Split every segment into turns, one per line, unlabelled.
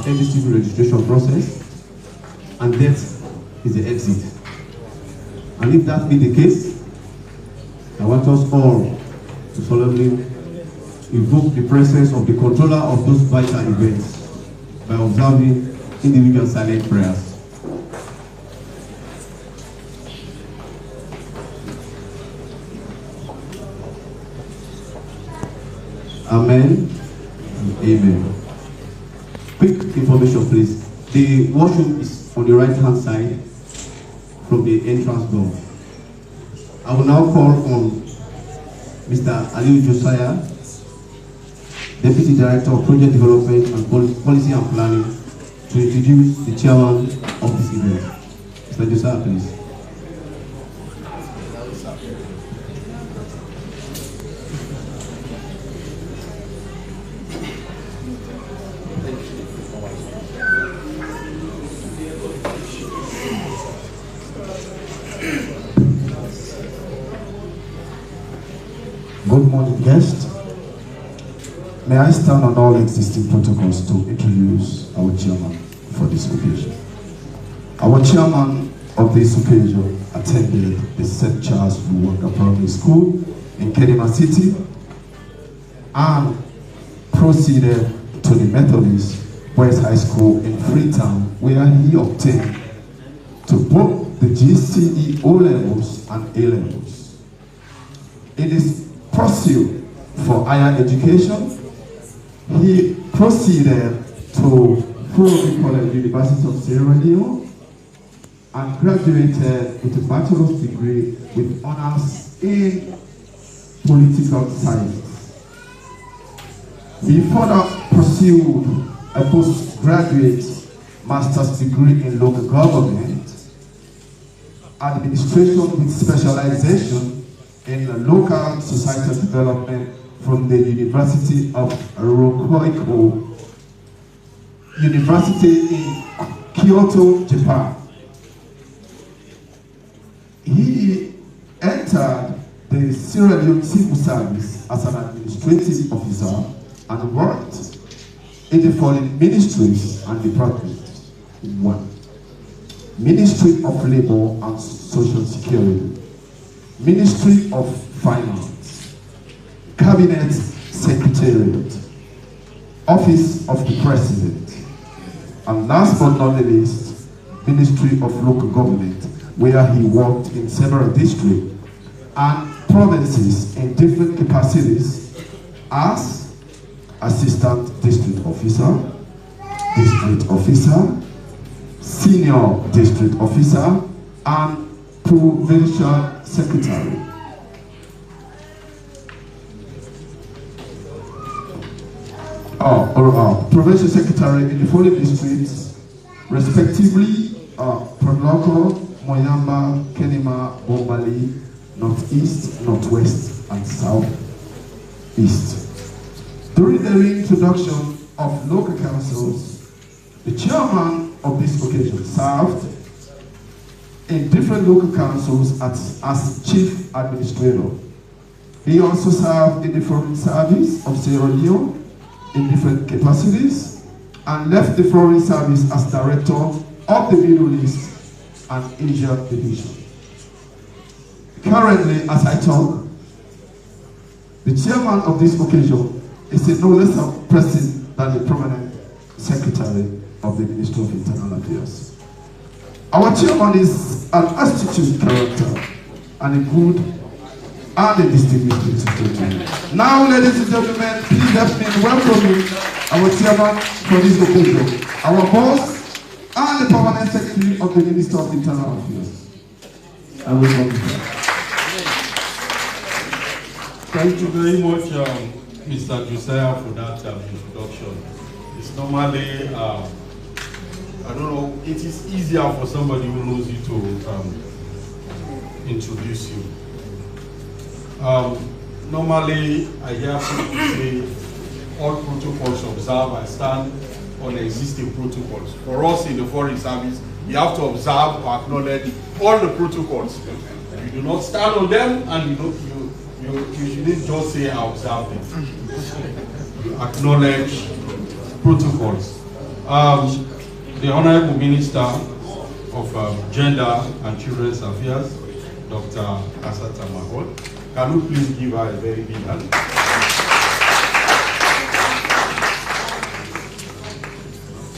NDCV registration process, and death is the exit. And if that be the case, I want us all to solemnly invoke the presence of the controller of those vital events by observing individual silent prayers. Amen and amen. Quick information, please. The washroom is on the right-hand side from the entrance door. I will now call on Mr. Aliu Josiah, Deputy Director of Project Development and Policy and Planning, to introduce the chairman of this event. Mr. Josiah, please.
Good morning, guests. May I stand on all existing protocols to introduce our chairman for this occasion. Our chairman of this occasion attended the St. Charles Luwanga Primary School in Kedema City and proceeded to the Methodist West High School in Freetown, where he obtained to both the GCE O-levels and A-levels. In his pursuit for higher education, he proceeded to Full College, University of Sierra Leone, and graduated with a bachelor's degree with honors in political science. He further pursued a postgraduate master's degree in local government, administration with specialization in local societal development from the University of Rokoiko University in Kyoto, Japan. He entered the Sierra Leone Civil Service as an administrative officer and worked in the following ministries and departments. 1. Ministry of Labor and Social Security, Ministry of Finance, Cabinet Secretariat, Office of the President, and last but not the least, Ministry of Local Government, where he worked in several districts and provinces in different capacities as Assistant District Officer, District Officer, Senior District Officer, and Provincial Secretary. Provincial Secretary in the following districts, respectively, Pernambuco, Moyamba, Kenema, Bombali, Northeast, Northwest, and Southeast. During the reintroduction of local councils, the chairman of this occasion served in different local councils as chief administrator. He also served in the Foreign Service of Sierra Leone in different capacities and left the Foreign Service as director of the Middle East and Asia Division. Currently, as I talk, the chairman of this occasion is a no less person than the permanent secretary of the Ministry of Internal Affairs. Our chairman is an astute character and a good and a distinguished gentleman. Now, ladies and gentlemen, please help me in welcoming our chairman for this occasion, our boss and the permanent secretary of the Ministry of Internal Affairs. I will welcome you.
Thank you very much, Mr. Josiah, for that introduction. It's normally, I don't know, it is easier for somebody who knows you to introduce you. Normally, I hear people say all protocols observed. I stand on existing protocols. For us in the Foreign Service, you have to observe or acknowledge all the protocols. You do not stand on them, and you shouldn't just say I observe them. You acknowledge protocols. The Honorable Minister of Gender and Children's Affairs, Dr. Asata Mahol. Can you please give her a very big hand?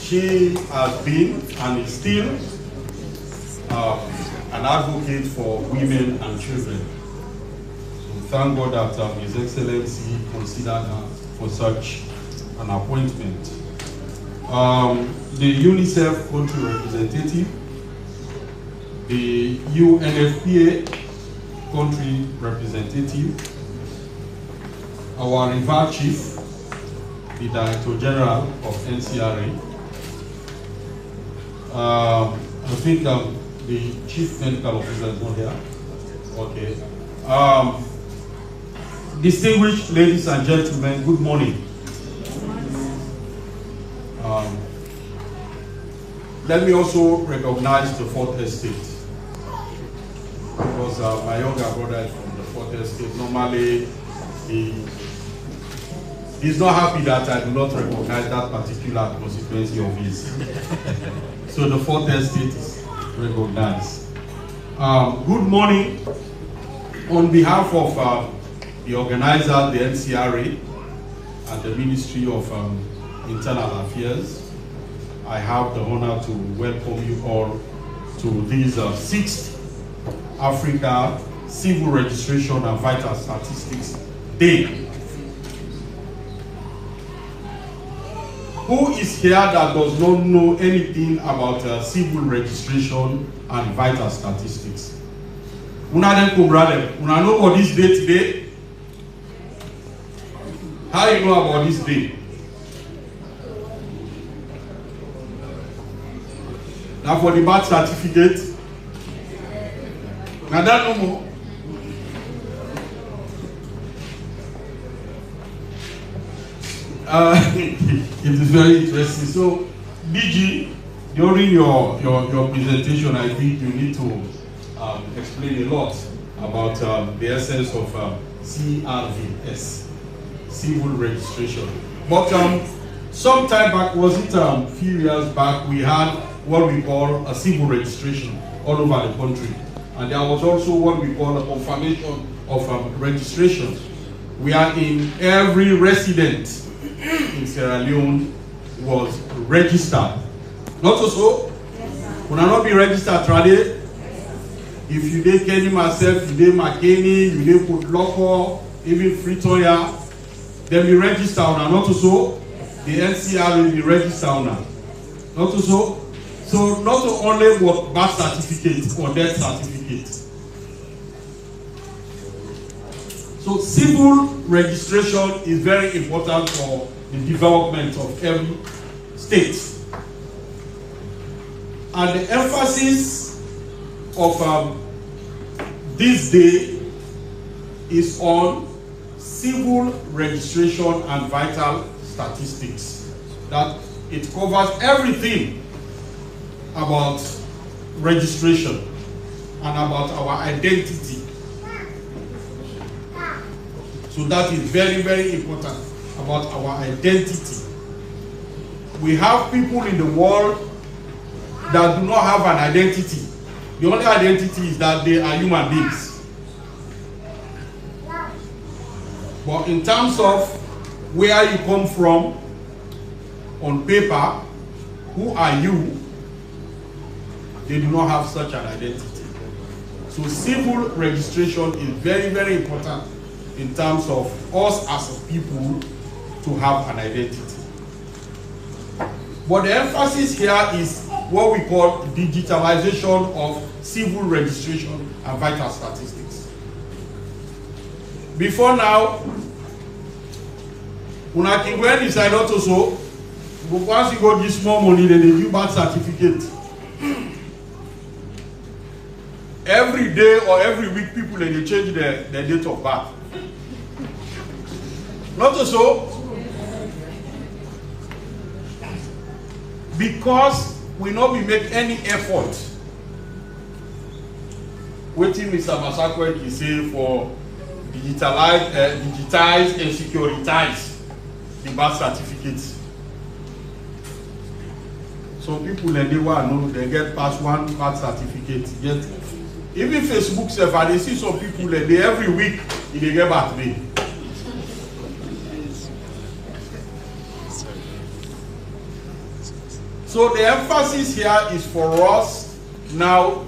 She has been and is still an advocate for women and children. So thank God that His Excellency considered her for such an appointment. The UNICEF country representative, the UNFPA country representative, our reserve chief, the Director General of NCRA, I think the Chief Medical Officer is not here. Okay. Distinguished ladies and gentlemen, good morning. Let me also recognize the Fourth Estate, because my younger brother is from the Fourth Estate. Normally, he's not happy that I do not recognize that particular constituency of his. So the Fourth Estate is recognized. Good morning. On behalf of the organizer, the NCRA, and the Ministry of Internal Affairs, I have the honor to welcome you all to this 6th Africa Civil Registration and Vital Statistics Day. Who is here that does not know anything about civil registration and vital statistics? Una know about this day today? How you know about this day? Now for the birth certificate. Now that no more. It is very interesting. So, DG, during your presentation, I think you need to explain a lot about the essence of CRVS, civil registration. But some time back, was it a few years back, we had what we call a civil registration all over the country. And there was also what we call a confirmation of registration, where in every resident in Sierra Leone was registered. Not so? Yes, will not be registered, Trade? If you did Kenny myself, you did McKinney, you did put Loco, even Fritoya, then we register now. Not so? The NCR will be registered now. Not so? So not only what birth certificate or death certificate. So civil registration is very important for the development of every state. And the emphasis of this day is on civil registration and vital statistics. That it covers everything about registration and about our identity. So that is very, very important about our identity. We have people in the world that do not have an identity. The only identity is that they are human beings. But in terms of where you come from, on paper, who are you, they do not have such an identity. So civil registration is very, very important in terms of us as a people to have an identity. But the emphasis here is what we call digitalization of civil registration and vital statistics. Before now, when decide not to so, once you go give small money, then they give birth certificate. Every day or every week, people they change their date of birth. Not so. Because we not be make any effort. Waiting Mr. Masakwe is saying for digitize and securitize the birth certificates. some people and they get pass one part certificate. Get even Facebook self, and they see some people and they every week they get birthday. So the emphasis here is for us now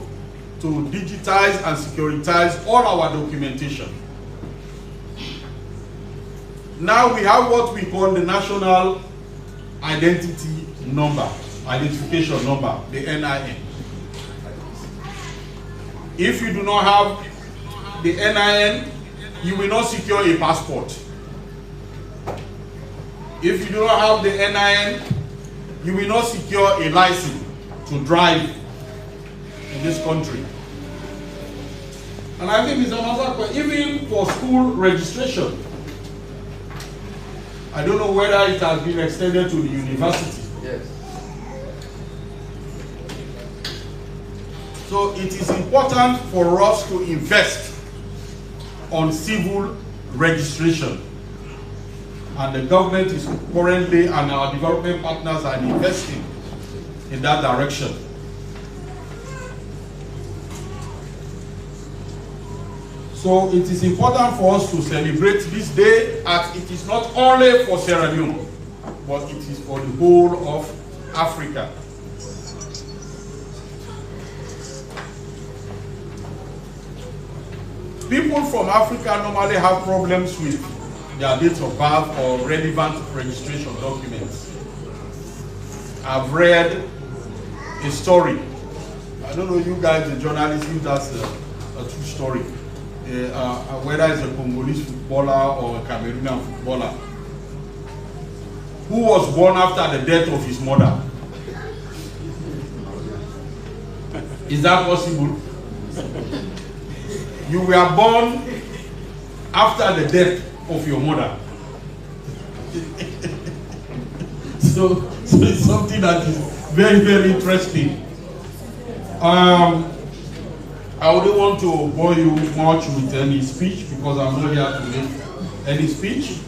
to digitize and securitize all our documentation. Now we have what we call the National Identity Number, Identification Number, the NIN. If you do not have the NIN, you will not secure a passport. If you do not have the NIN, you will not secure a license to drive in this country. And I think it's another question, even for school registration. I don't know whether it has been extended to the university.
Yes.
So it is important for us to invest on civil registration. And the government is currently, and our development partners are investing in that direction. So it is important for us to celebrate this day, as it is not only for Sierra Leone, but it is for the whole of Africa. People from Africa normally have problems with their dates of birth or relevant registration documents. I've read a story. I don't know you guys, the journalists, if that's a true story. Whether it's a Congolese footballer or a Cameroonian footballer who was born after the death of his mother. Is that possible? You were born after the death of your mother. so it's something that is very, very interesting. I wouldn't want to bore you much with any speech because I'm not here to make any speech.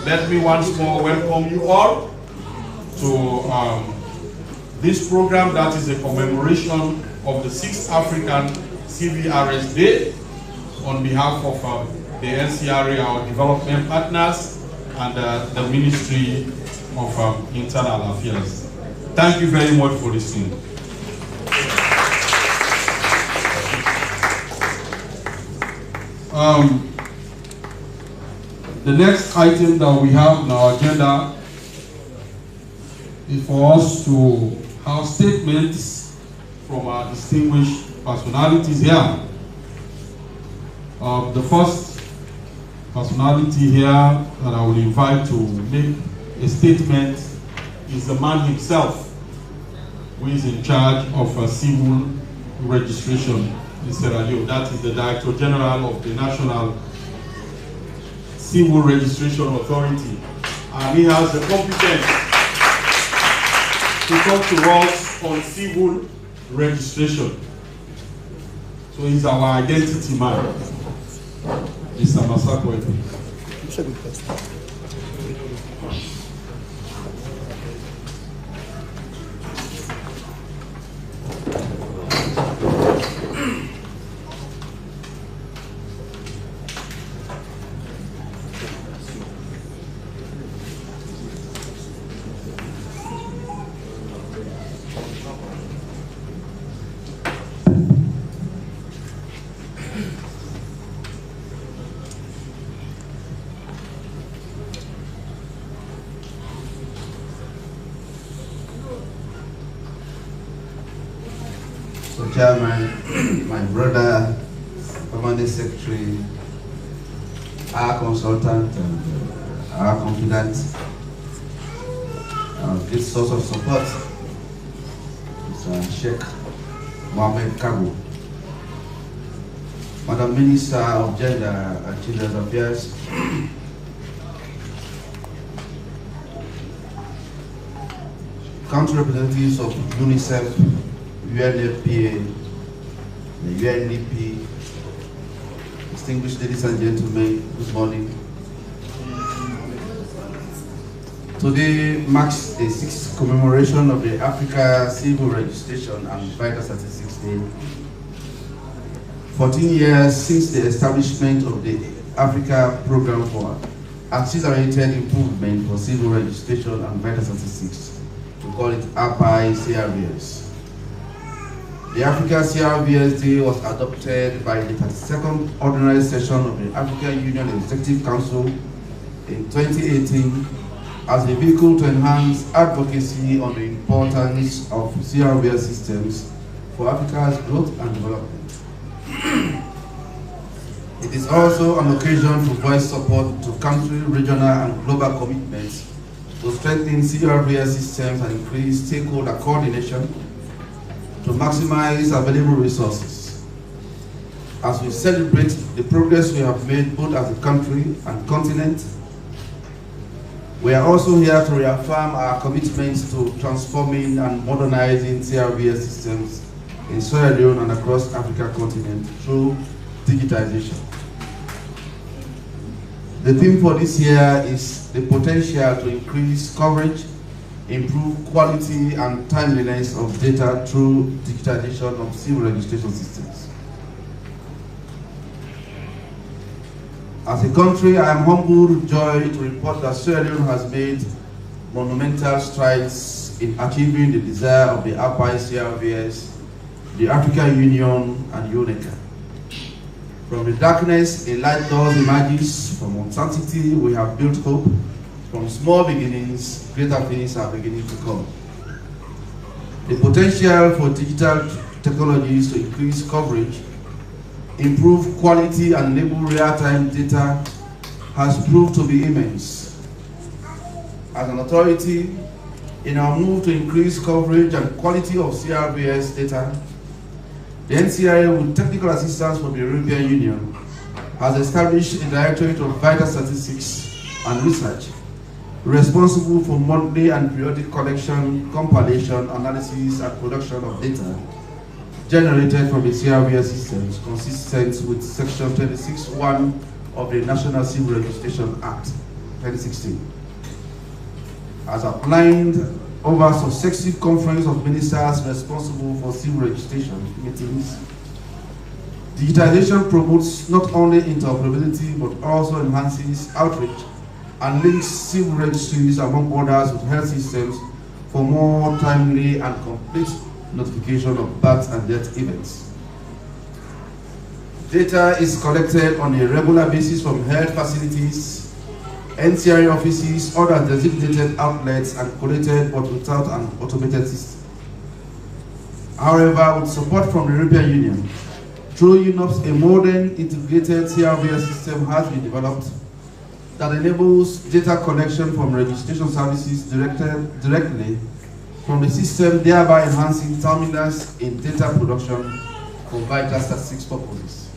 Let me once more welcome you all to this program that is a commemoration of the 6th African CRVS Day on behalf of the NCRA, our development partners, and the Ministry of Internal Affairs. Thank you very much for listening. The next item that we have on our agenda is for us to have statements from our distinguished personalities here. The first personality here that I will invite to make a statement is the man himself, who is in charge of civil registration in Sierra Leone. That is the Director General of the National Civil Registration Authority. And he has the competence to talk to us on civil registration. So he's our identity man. Mr. Masako.
So Chairman, my brother, Permanent Secretary, our consultant, and our confidant, this source of support, Mr. Sheikh Mohamed Kago, Madam Minister of Gender and Children's Affairs, country representatives of UNICEF, UNFPA, the UNDP, distinguished ladies and gentlemen, good morning. Today marks the 6th commemoration of the Africa Civil Registration and Vital Statistics Day. 14 years since the establishment of the Africa Program for Accelerated Improvement for Civil Registration and Vital Statistics. We call it Africa CRVS. The Africa CRVS Day was adopted by the 32nd Ordinary Session of the African Union Executive Council in 2018 as a vehicle to enhance advocacy on the importance of CRVS systems for Africa's growth and development. It is also an occasion to voice support to country, regional, and global commitments to strengthen CRVS systems and increase stakeholder coordination to maximize available resources. As we celebrate the progress we have made both as a country and continent, we are also here to reaffirm our commitment to transforming and modernizing CRVS systems in Sierra Leone and across the African continent through digitization. The theme for this year is the potential to increase coverage, improve quality and timeliness of data through digitization of civil registration systems. As a country, I am humbled, joyed to report that Sierra Leone has made monumental strides in achieving the desire of the Africa CRVS, the African Union, and UNECA. From the darkness, a light does emerges. From uncertainty, we have built hope. From small beginnings, greater things are beginning to come. The potential for digital technologies to increase coverage, improve quality, and enable real-time data has proved to be immense. As an authority, in our move to increase coverage and quality of CRVS data, the NCRA, with technical assistance from the European Union, has established a Directorate of Vital Statistics and Research responsible for monthly and periodic collection, compilation, analysis, and production of data generated from the CRVS systems, consistent with Section 26(1) of the National Civil Registration Act 2016. As outlined over successive conference of ministers responsible for civil registration meetings, digitization promotes not only interoperability but also enhances outreach and links civil registries among others with health systems for more timely and complete notification of birth and death events. Data is collected on a regular basis from health facilities, NCRA offices, other designated outlets, and collated but without an automated system. However, with support from the European Union, through UNOPS, a modern integrated CRVS system has been developed that enables data collection from registration services directly from the system, thereby enhancing timeliness in data production for vital statistics purposes.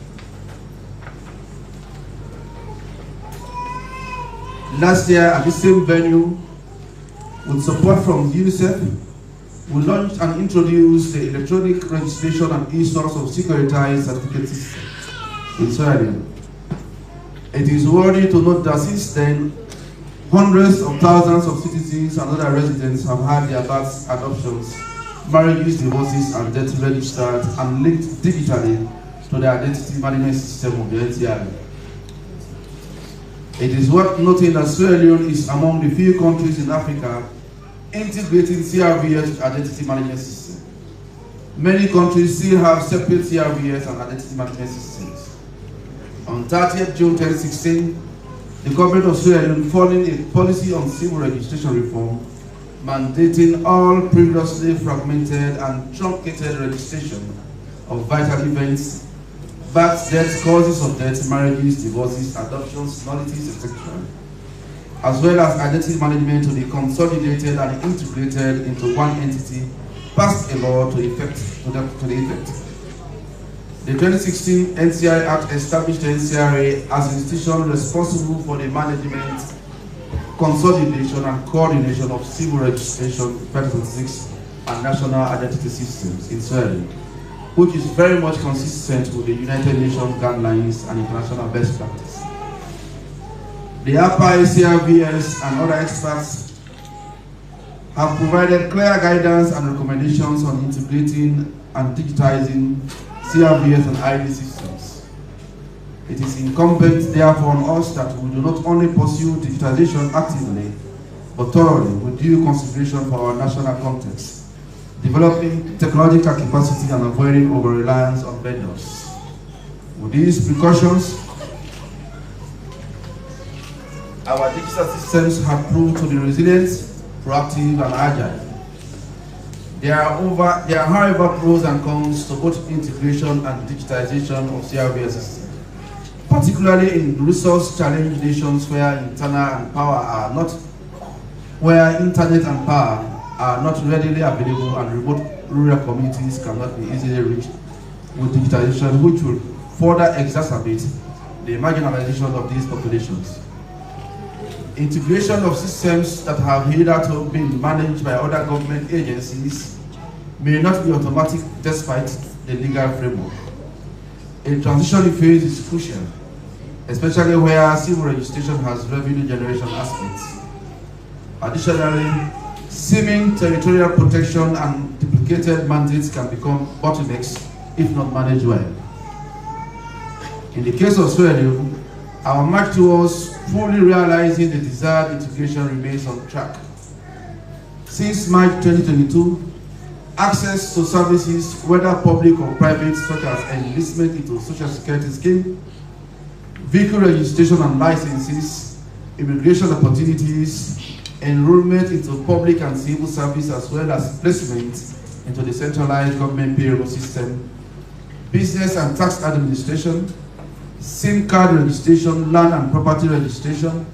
Last year, at the same venue, with support from UNICEF, we launched and introduced the electronic registration and e-source of securitized certificate system in Sierra Leone. It is worthy to note that since then, hundreds of thousands of citizens and other residents have had their births, adoptions, marriages, divorces, and deaths registered and linked digitally to the identity management system of the NCRA. It is worth noting that Sierra Leone is among the few countries in Africa integrating CRVS with identity management system. Many countries still have separate CRVS and identity management systems. On 30th June 2016, the government of Sierra Leone following a policy on civil registration reform mandating all previously fragmented and truncated registration of vital events, births, deaths, causes of death, marriages, divorces, adoptions, nullities, etc., as well as identity management to be consolidated and integrated into one entity, passed a law to the effect. The 2016 NCRA Act established the NCRA as an institution responsible for the management, consolidation, and coordination of civil registration, statistics, and national identity systems in Sierra Leone, which is very much consistent with the United Nations guidelines and international best practice. The Africa CRVS and other experts
have provided clear guidance and recommendations on integrating and digitizing CRVS and ID systems. It is incumbent, therefore, on us that we do not only pursue digitization actively, but thoroughly with due consideration for our national context, developing technological capacity and avoiding over-reliance on vendors. With these precautions, our digital systems have proved to be resilient, proactive, and agile. There are, however, pros and cons to both integration and digitization of CRVS systems, particularly in resource-challenged nations where internet and power are not readily available and remote rural communities cannot be easily reached with digitization, which will further exacerbate the marginalization of these populations. Integration of systems that have hitherto been managed by other government agencies may not be automatic despite the legal framework. A transition phase is crucial, especially where civil registration has revenue generation aspects. Additionally, seeming territorial protection and duplicated mandates can become bottlenecks if not managed well. In the case of Sierra Leone, our march towards fully realizing the desired integration remains on track. Since March 2022, access to services, whether public or private, such as enlistment into Social Security scheme, vehicle registration and licenses, immigration opportunities, enrollment into public and civil service, as well as placement into the centralized government payroll system, business and tax administration, SIM card registration, land and property registration,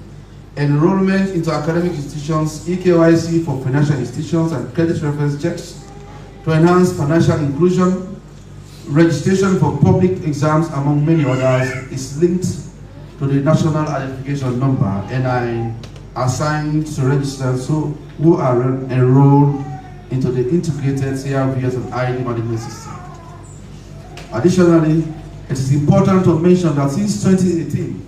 enrollment into academic institutions, EKYC for financial institutions and credit reference checks to enhance financial inclusion, registration for public exams, among many others, is linked to the National Identification Number, NI, assigned to registrants who are enrolled into the integrated CRVS and ID management system. Additionally, it is important to mention that since 2018,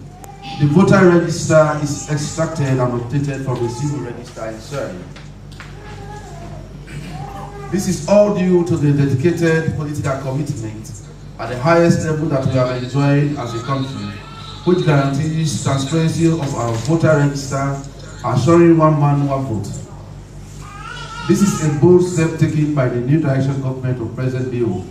the voter register is extracted and updated from the civil register in Sierra Leone. This is all due to the dedicated political commitment at the highest level that we have enjoyed as a country, which guarantees transparency of our voter register, assuring one man, one vote. This is a bold step taken by the new direction government of President Bill.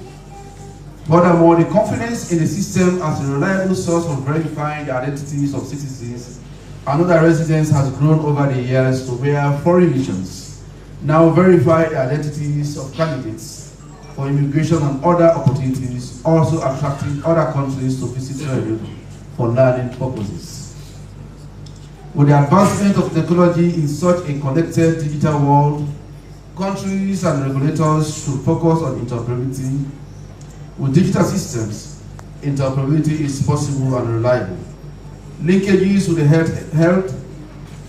Furthermore, the confidence in the system as a reliable source of verifying the identities of citizens and other residents has grown over the years to where foreign nations now verify the identities of candidates for immigration and other opportunities, also attracting other countries to visit Sierra Leone for learning purposes. With the advancement of technology in such a connected digital world, countries and regulators should focus on interoperability. With digital systems, interoperability is possible and reliable. Linkages with the health,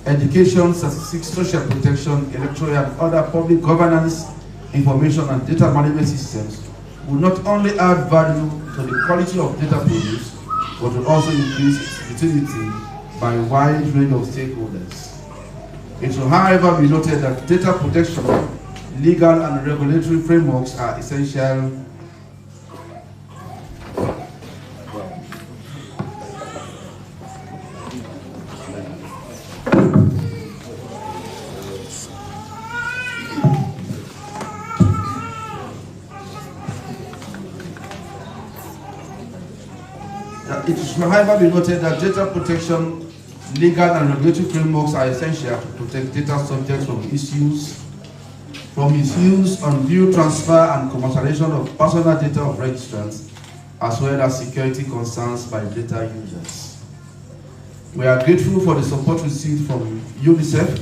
education, statistics, social protection, electoral and other public governance, information and data management systems will not only add value to the quality of data produced, but will also increase its utility by a wide range of stakeholders. It should, however, be noted that data protection, legal and regulatory frameworks are essential. It should, however, be noted that data protection, legal and regulatory frameworks are essential to protect data subjects from misuse, undue transfer and commercialization of personal data of registrants, as well as security concerns by data users. We are grateful for the support received from UNICEF,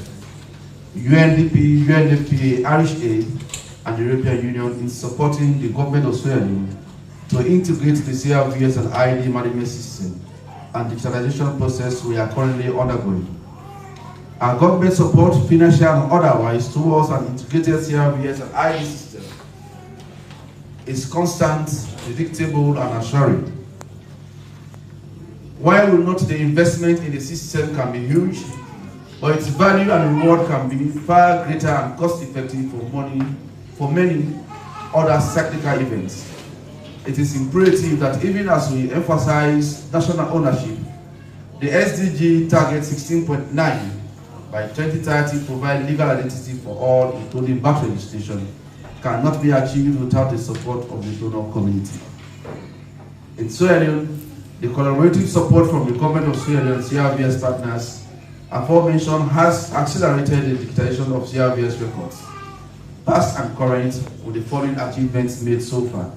UNDP, UNFPA, Irish Aid, and the European Union in supporting the government of Sierra Leone to integrate the CRVS and ID management system and digitalization process we are currently undergoing. Our government support, financial and otherwise, towards an integrated CRVS and ID system is constant, predictable, and assuring. While we note the investment in the system can be huge,
but its value and reward can be far greater and cost-effective for many other cyclical events. It is imperative that even as we emphasize national ownership, the SDG target 16.9 by 2030 provide legal identity for all, including birth registration, cannot be achieved without the support of the donor community. In Sierra Leone, the collaborative support from the government of Sierra Leone and CRVS partners aforementioned has accelerated the digitization of CRVS records, past and current, with the following achievements made so far.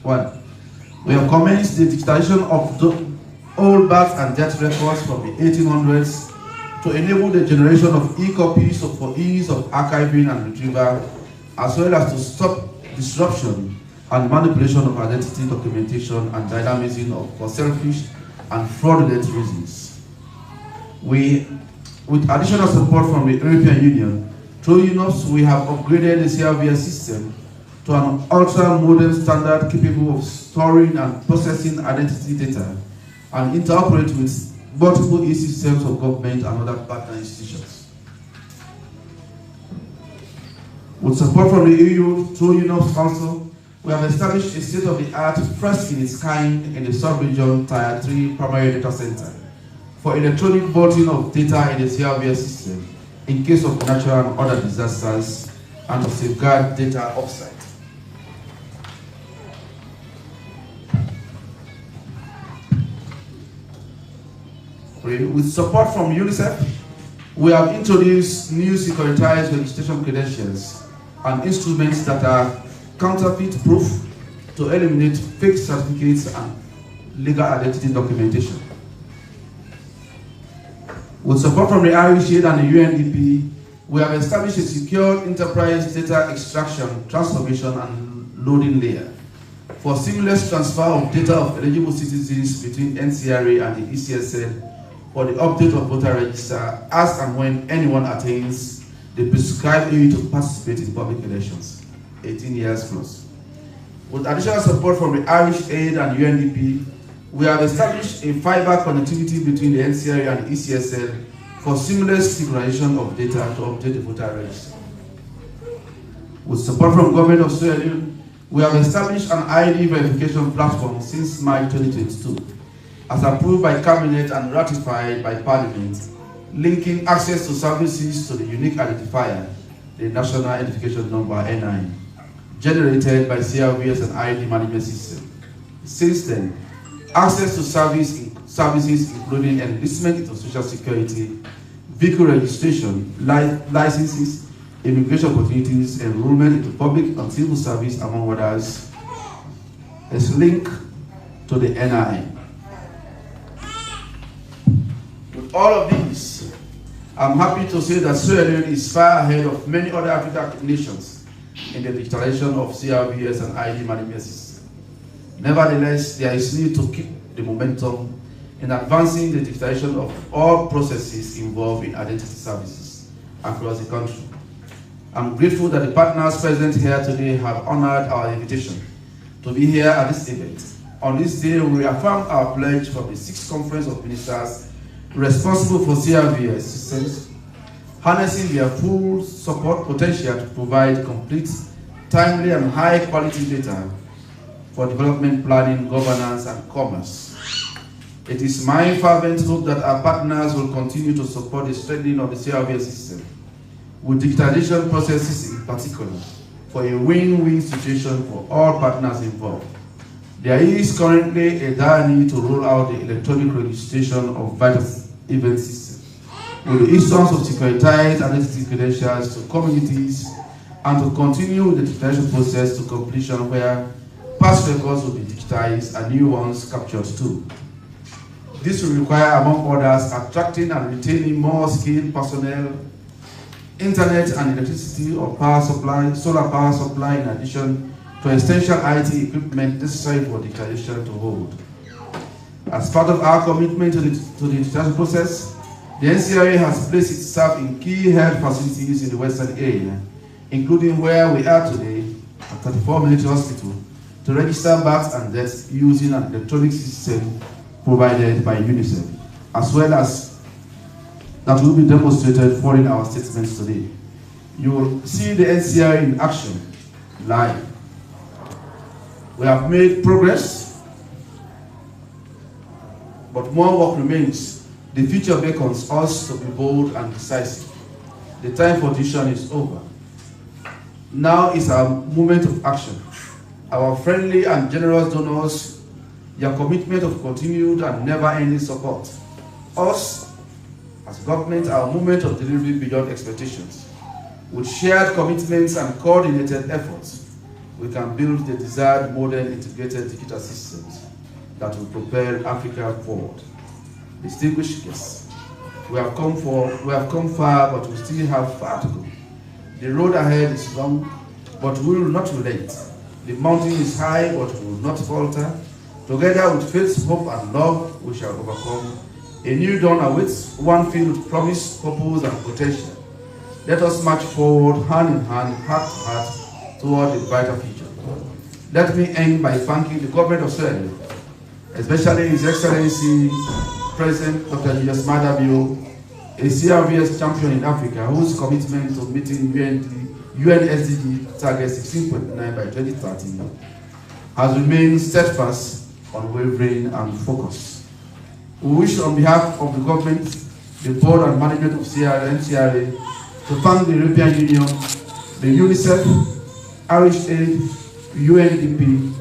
1. We have commenced the digitization of all birth and death records from the 1800s to enable the generation of e-copies for ease of archiving and retrieval, as well as to stop disruption and manipulation of identity documentation and dynamism for selfish and fraudulent reasons. With additional support from the European Union, through UNOPS, we have upgraded the CRVS system to an ultra-modern standard capable of storing and processing identity data and interoperate with multiple e-systems of government and other partner institutions. With support from the EU through UNOPS Council, we have established a state-of-the-art, first in its kind in the sub-region Tier 3 primary data center for electronic vaulting of data in the CRVS system in case of natural and other disasters and to safeguard data offsite. With support from UNICEF, we have introduced new securitized registration credentials and instruments that are counterfeit-proof to eliminate fake certificates and legal identity documentation. With support from the Irish Aid and the UNDP, we have established a secure enterprise data extraction, transformation, and loading layer for seamless transfer of data of eligible citizens between NCRA and the ECSL for the update of voter register as and when anyone attains the prescribed age to participate in public elections, 18 years plus. With additional support from the Irish Aid and UNDP, we have established a fiber connectivity between the NCRA and the ECSL for seamless synchronization of data to update the voter register. With support from government of Sierra Leone, we have established an ID verification platform since March 2022, as approved by Cabinet and ratified by Parliament, linking access to services to the unique identifier, the National Identification Number NI, generated by CRVS and ID management system. Since then, access to services including enlistment into social security, vehicle registration, licenses, immigration opportunities, enrollment into public and civil service, among others, is linked to the NI. With all of these, I'm happy to say that Sierra Leone is far ahead of many other African nations in the digitalization of CRVS and ID management system. Nevertheless, there is need to keep the momentum in advancing the digitalization of all processes involved in identity services across the country. I'm grateful that the partners present here today have honored our invitation to be here at this event. On this day, we reaffirm our pledge from the 6th Conference of Ministers responsible for CRVS systems, harnessing their full support potential to provide complete, timely, and high-quality data for development planning, governance, and commerce. It is my fervent hope that our partners will continue to support the strengthening of the CRVS system, with digitalization processes in particular, for a win-win situation for all partners involved. There is currently a dire need to roll out the electronic registration of vital event system, with the issuance of securitized identity credentials to communities, and to continue with the digitization process to completion where past records will be digitized and new ones captured too. This will require, among others, attracting and retaining more skilled personnel, internet and electricity or power supply, solar power supply, in addition to essential IT equipment necessary for digitalization to hold. As part of our commitment to the digitalization process, the NCRA has placed itself in key health facilities in the Western area, including where we are today at 34 Military Hospital, to register births and deaths using an electronic system provided by UNICEF, as well as that will be demonstrated following our statements today. You will see the NCR in action, live. We have made progress, but more work remains. The future beckons us to be bold and decisive. The time for decision is over. Now is our moment of action. Our friendly and generous donors, your commitment of continued and never-ending support. Us, as government, our moment of delivery beyond expectations. With shared commitments and coordinated efforts, we can build the desired modern integrated digital systems that will propel Africa forward. Distinguished guests, we have come far, but we still have far to go. The road ahead is long, but we will not relent. The mountain is high, but we will not falter. Together with faith, hope, and love, we shall overcome. A new dawn awaits, one filled with promise, purpose, and potential. Let us march forward, hand in hand, heart to heart, toward a brighter future. Let me end by thanking the government of Sierra Leone, especially His Excellency President Dr. Julius Madabio, a CRVS champion in Africa, whose commitment to meeting UN SDG target 16.9 by 2030 has remained steadfast, unwavering, and focused. We wish, on behalf of the government, the board and management of NCRA, to thank the European Union, the UNICEF, Irish Aid, UNDP,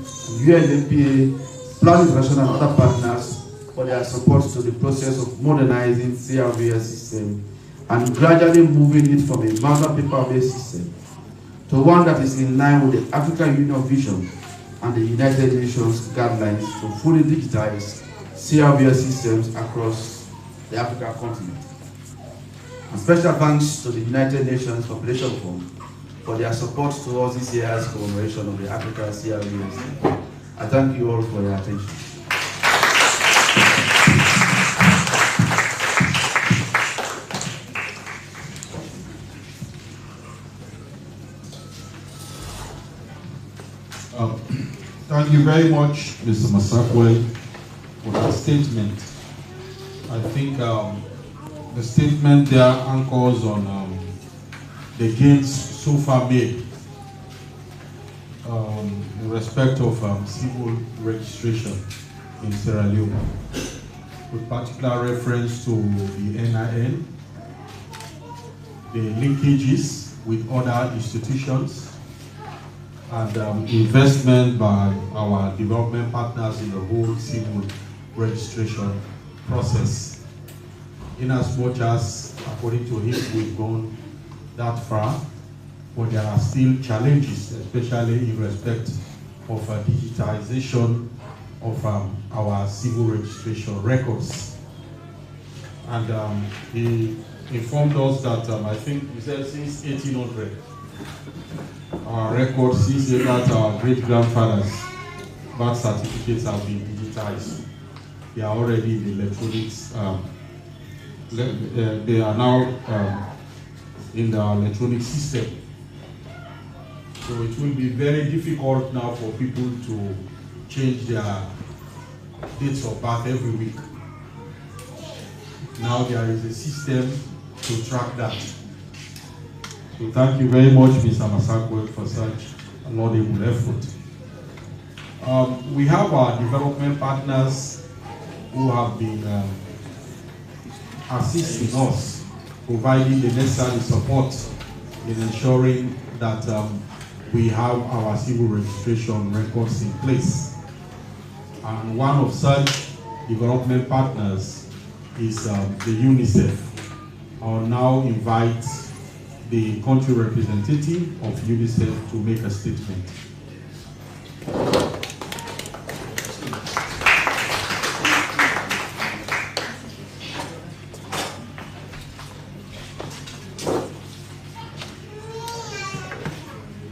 UNFPA, Plan International, and other partners for their support to the process of modernizing CRVS system and gradually moving it from a manual paper-based system to one that is in line with the African Union vision and the United Nations guidelines to fully digitize CRVS systems across the African continent. And special thanks to the United Nations Population Fund for their support towards this year's commemoration of the Africa CRVS. I thank you all for your attention.
Thank you very much, Mr. Masakwe, for that statement. I think the statement there anchors on the gains so far made in respect of civil registration in Sierra Leone, with particular reference to the NIN, the linkages with other institutions, and investment by our development partners in the whole civil registration process. In as much as, according to him, we've gone that far, but there are still challenges, especially in respect of digitization of our civil registration records. And he informed us that, I think he said since 1800, our records see that our great-grandfathers' birth certificates have been digitized. They are already in the electronics. They are now in the electronic system. So it will be very difficult now for people to change their dates of birth every week. Now there is a system to track that. So thank you very much, Mr. Masakwe, for such a laudable effort. We have our development partners who have been assisting us, providing the necessary support in ensuring that we have our civil registration records in place. And one of such development partners is the UNICEF. I'll now invite the country representative of UNICEF to make a statement.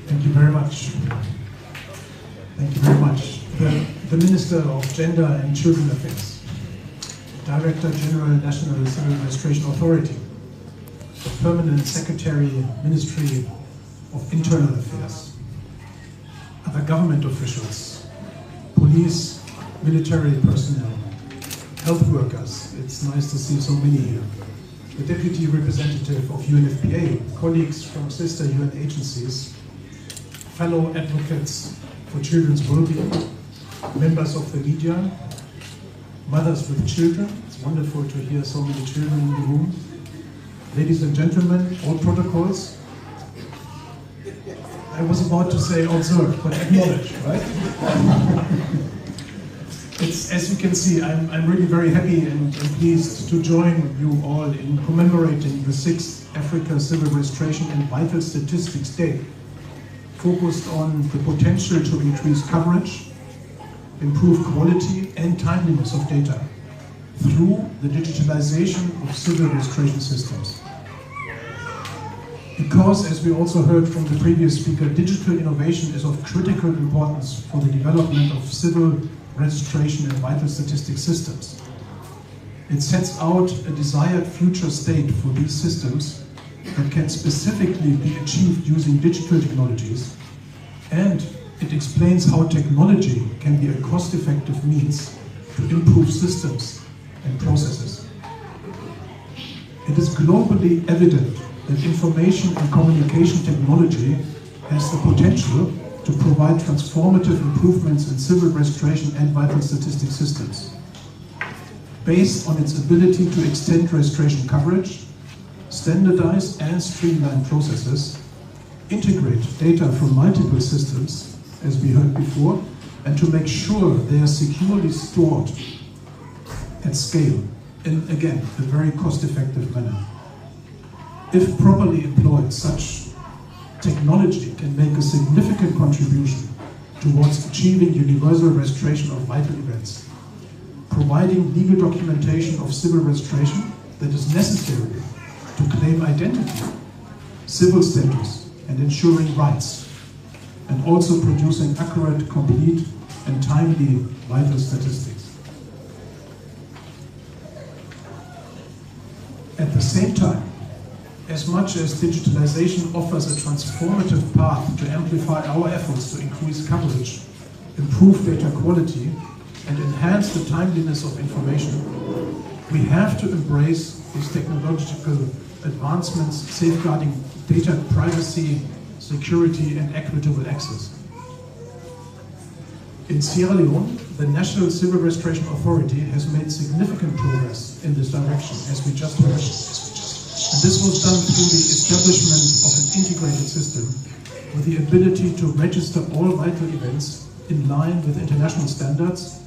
Thank you very much. Thank you very much. The Minister of Gender and Children Affairs, Director General National Civil Registration Authority, the Permanent Secretary, Ministry of Internal Affairs, other government officials, police, military personnel, health workers. It's nice to see so many here. the Deputy Representative of UNFPA, colleagues from sister UN agencies, fellow advocates for children's well-being, members of the media, mothers with children. It's wonderful to hear so many children in the room. Ladies and gentlemen, all protocols. I was about to say observe, but acknowledge, right? As you can see, I'm really very happy and pleased to join you all in commemorating the 6th Africa Civil Registration and Vital Statistics Day, focused on the potential to increase coverage, improve quality and timeliness of data through the digitalization of civil registration systems. Because, as we also heard from the previous speaker, digital innovation is of critical importance for the development of civil registration and vital statistics systems. It sets out a desired future state for these systems that can specifically be achieved using digital technologies, and it explains how technology can be a cost-effective means to improve systems and processes. It is globally evident that information and communication technology has the potential to provide transformative improvements in civil registration and vital statistics systems. Based on its ability to extend registration coverage, standardize and streamline processes, integrate data from multiple systems, as we heard before, and to make sure they are securely stored at scale in, again, a very cost-effective manner. If properly employed, such technology can make a significant contribution towards achieving universal registration of vital events, providing legal documentation of civil registration that is necessary to claim identity, civil status, and ensuring rights, and also producing accurate, complete, and timely vital statistics. At the same time, as much as digitalization offers a transformative path to amplify our efforts to increase coverage, improve data quality, and enhance the timeliness of information, we have to embrace these technological advancements safeguarding data privacy, security, and equitable access. In Sierra Leone, the National Civil Registration Authority has made significant progress in this direction, as we just heard. And this was done through the establishment of an integrated system with the ability to register all vital events in line with international standards.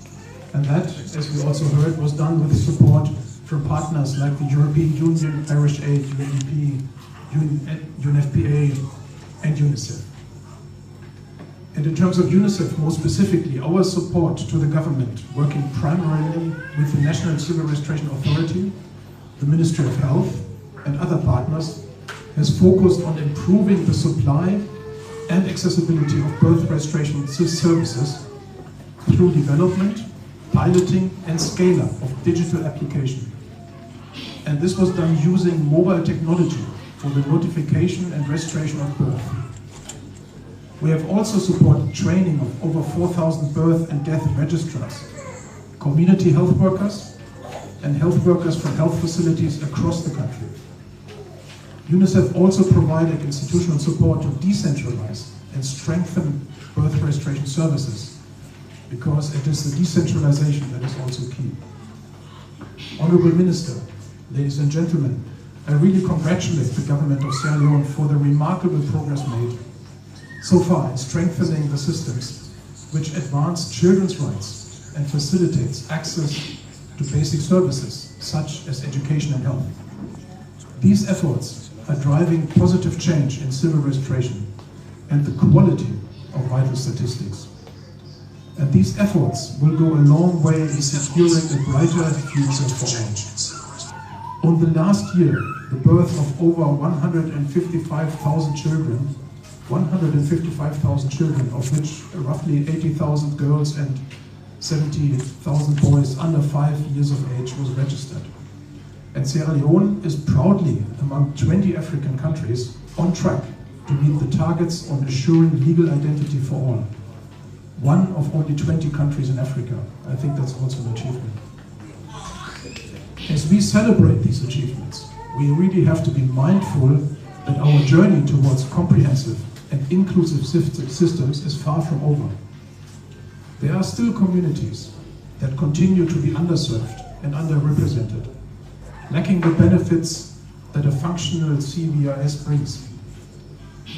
And that, as we also heard, was done with support from partners like the European Union, Irish Aid, UNDP, UNFPA, and UNICEF. And in terms of UNICEF, more specifically, our support to the government, working primarily with the National Civil Registration Authority, the Ministry of Health, and other partners, has focused on improving the supply and accessibility of birth registration services through development, piloting, and scale-up of digital application. And this was done using mobile technology for the notification and registration of birth. We have also supported training of over 4,000 birth and death registrars, community health workers, and health workers from health facilities across the country. UNICEF also provided institutional support to decentralize and strengthen birth registration services, because it is the decentralization that is also key. Honorable Minister, ladies and gentlemen, I really congratulate the government of Sierra Leone for the remarkable progress made so far in strengthening the systems which advance children's rights and facilitates access to basic services such as education and health. These efforts are driving positive change in civil registration and the quality of vital statistics. And these efforts will go a long way in securing a brighter future for all. On the last year, the birth of over 155,000 children, of which roughly 80,000 girls and 70,000 boys under 5 years of age was registered. And Sierra Leone is proudly among 20 African countries on track to meet the targets on assuring legal identity for all. One of only 20 countries in Africa. I think that's also an achievement. As we celebrate these achievements, we really have to be mindful that our journey towards comprehensive and inclusive systems is far from over. There are still communities that continue to be underserved and underrepresented, lacking the benefits that a functional CRVS brings.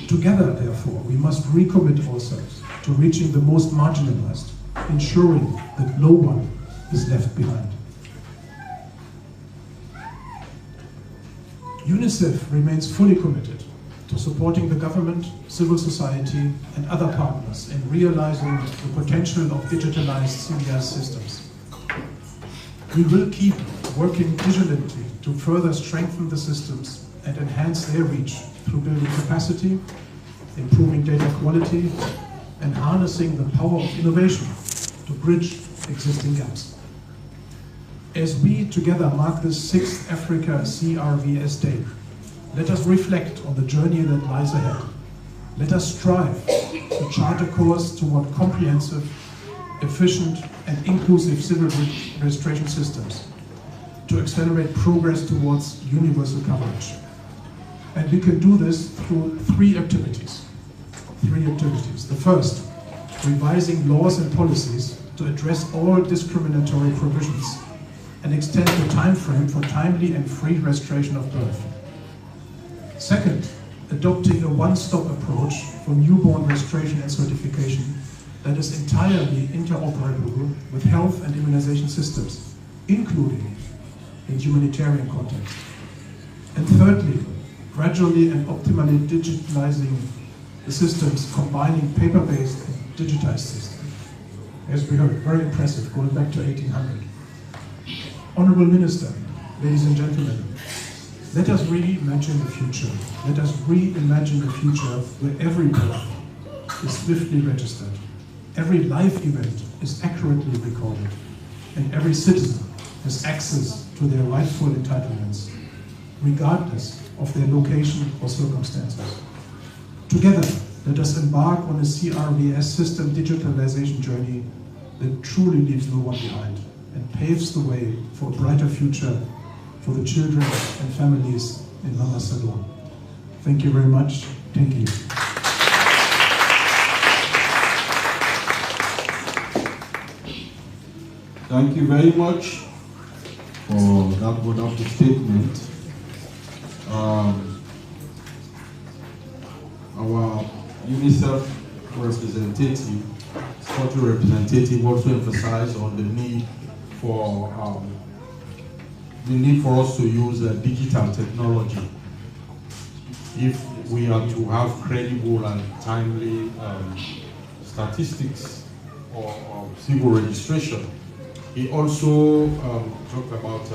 Together, therefore, we must recommit ourselves to reaching the most marginalized, ensuring that no one is left behind. UNICEF remains fully committed to supporting the government, civil society, and other partners in realizing the potential of digitalized CRVS systems. We will keep working diligently to further strengthen the systems and enhance their reach through building capacity, improving data quality, and harnessing the power of innovation to bridge existing gaps. As we together mark the 6th Africa CRVS Day, let us reflect on the journey that lies ahead. Let us strive to chart a course toward comprehensive, efficient, and inclusive civil registration systems to accelerate progress towards universal coverage. And we can do this through three activities. The first, revising laws and policies to address all discriminatory provisions and extend the time frame for timely and free registration of birth. Second, adopting a one-stop approach for newborn registration and certification that is entirely interoperable with health and immunization systems, including in humanitarian context. And thirdly, gradually and optimally digitalizing the systems, combining paper-based and digitized systems. As we heard, very impressive, going back to 1800. Honorable Minister, ladies and gentlemen, let us reimagine the future. Let us reimagine the future where every birth is swiftly registered, every life event is accurately recorded, and every citizen has access to their rightful entitlements, regardless of their location or circumstances. Together, let us embark on a CRVS system digitalization journey that truly leaves no one behind and paves the way for a brighter future for the children and families in Mama Salon. Thank you very much. Thank you.
Thank you very much for that wonderful statement. Our UNICEF representative, country representative, also emphasized on the need for us to use digital technology if we are to have credible and timely statistics or civil registration. He also talked about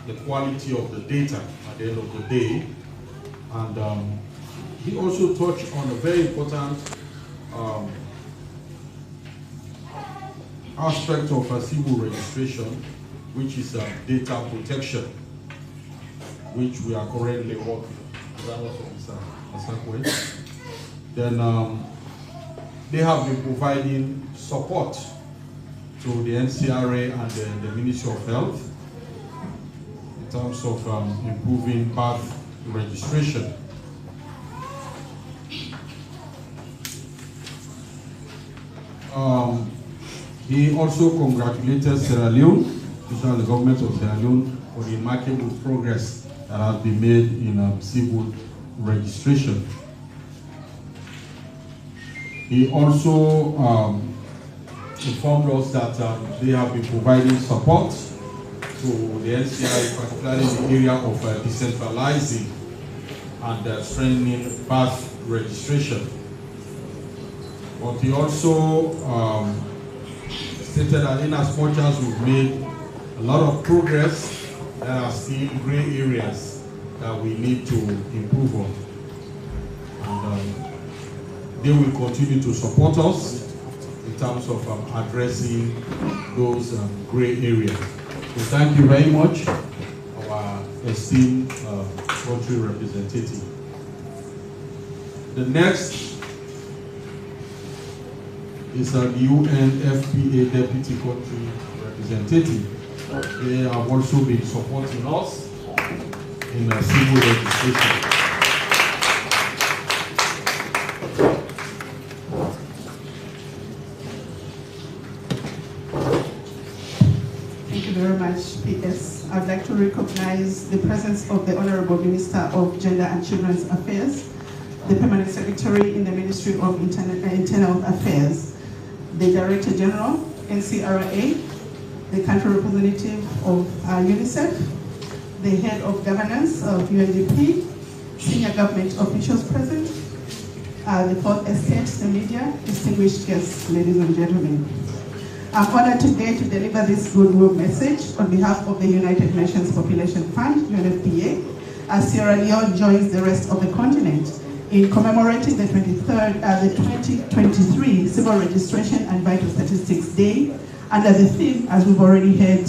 the quality of the data at the end of the day, and he also touched on a very important aspect of civil registration, which is data protection, which we are currently working. Then they have been providing support to the NCRA and the Ministry of Health in terms of improving birth registration. He also congratulated Sierra Leone, the government of Sierra Leone, for the remarkable progress that has been made in civil registration. He also informed us that they have been providing support to the NCI, particularly in the area of decentralizing and strengthening birth registration. But he also stated that in as much as we've made a lot of progress, there are still gray areas that we need to improve on. And they will continue to support us in terms of addressing those gray areas. So thank you very much, our esteemed country representative. The next is the UNFPA Deputy Country Representative. They have also been supporting us in civil registration.
Thank you very much, PS. I'd like to recognize the presence of the Honorable Minister of Gender and Children's Affairs, the Permanent Secretary in the Ministry of Internal Affairs, the Director General, NCRA, the Country Representative of UNICEF, the Head of Governance of UNDP, senior government officials present, the Fourth Estate, the media, distinguished guests, ladies and gentlemen. I'm honored today to deliver this goodwill message on behalf of the United Nations Population Fund, UNFPA, as Sierra Leone joins the rest of the continent in commemorating the 2023 Civil Registration and Vital Statistics Day under the theme, as we've already heard,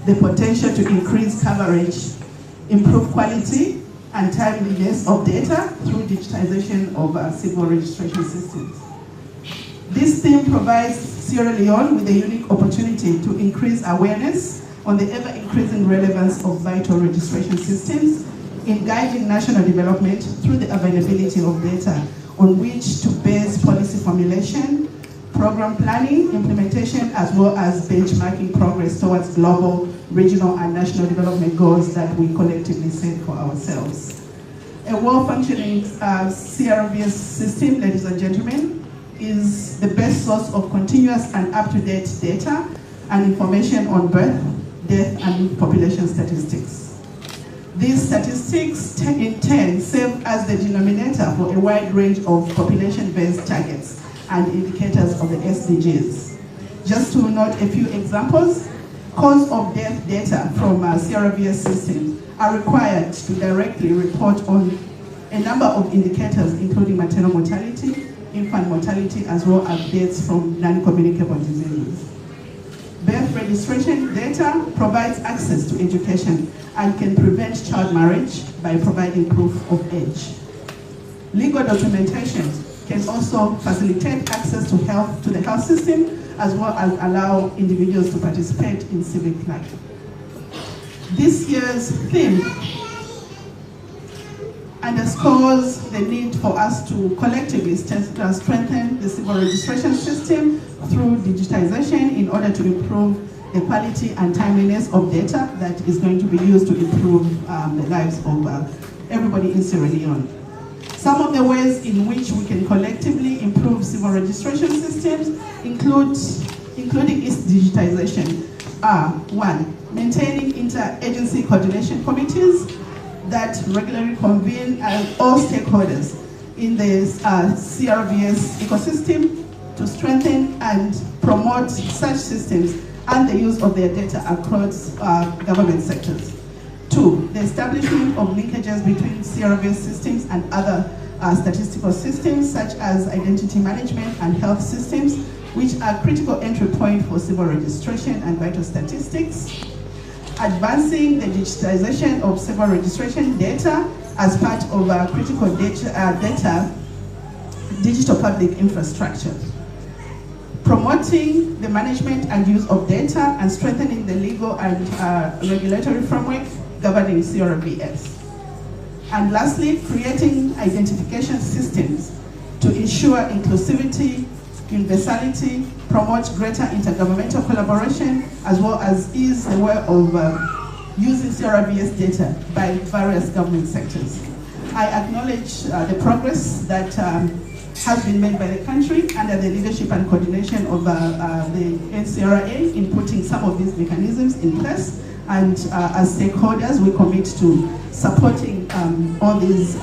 the potential to increase coverage, improve quality and timeliness of data through digitization of civil registration systems. This theme provides Sierra Leone with a unique opportunity to increase awareness on the ever-increasing relevance of vital registration systems in guiding national development through the availability of data on which to base policy formulation, program planning, implementation, as well as benchmarking progress towards global, regional, and national development goals that we collectively set for ourselves. A well-functioning CRVS system, ladies and gentlemen, is the best source of continuous and up-to-date data and information on birth, death, and population statistics. These statistics in turn serve as the denominator for a wide range of population-based targets and indicators of the SDGs. Just to note a few examples, cause of death data from CRVS systems are required to directly report on a number of indicators, including maternal mortality, infant mortality, as well as deaths from non-communicable diseases. Birth registration data provides access to education and can prevent child marriage by providing proof of age. Legal documentation can also facilitate access to the health system, as well as allow individuals to participate in civic life. This year's theme underscores the need for us to collectively strengthen the civil registration system through digitization in order to improve the quality and timeliness of data that is going to be used to improve the lives of everybody in Sierra Leone. Some of the ways in which we can collectively improve civil registration systems including its digitization are: 1, maintaining inter-agency coordination committees that regularly convene all stakeholders in the CRVS ecosystem to strengthen and promote such systems and the use of their data across government sectors. 2, the establishment of linkages between CRVS systems and other statistical systems such as identity management and health systems, which are critical entry point for civil registration and vital statistics. Advancing the digitization of civil registration data as part of critical data digital public infrastructure. Promoting the management and use of data and strengthening the legal and regulatory framework governing CRVS. And lastly, creating identification systems to ensure inclusivity, universality, promote greater intergovernmental collaboration, as well as ease the way of using CRVS data by various government sectors. I acknowledge the progress that has been made by the country under the leadership and coordination of the NCRA in putting some of these mechanisms in place. And as stakeholders, we commit to supporting all these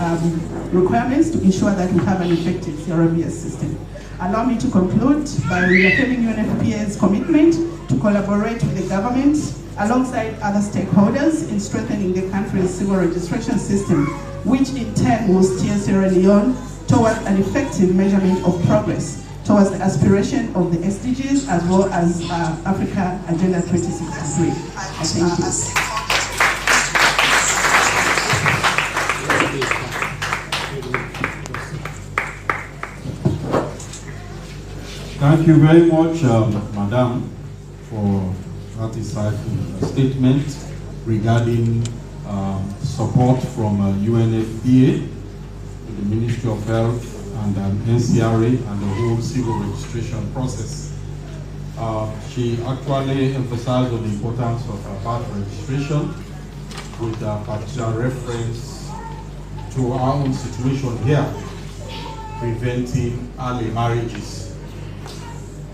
requirements to ensure that we have an effective CRVS system. Allow me to conclude by reaffirming UNFPA's commitment to collaborate with the government alongside other stakeholders in strengthening the country's civil registration system, which in turn will steer Sierra Leone towards an effective measurement of progress towards the aspiration of the SDGs as well as Africa Agenda 2063. I thank you.
Thank you very much, Madam, for that insightful statement regarding support from UNFPA, the Ministry of Health, and NCRA, and the whole civil registration process. She actually emphasized on the importance of birth registration with a particular reference to our own situation here, preventing early marriages.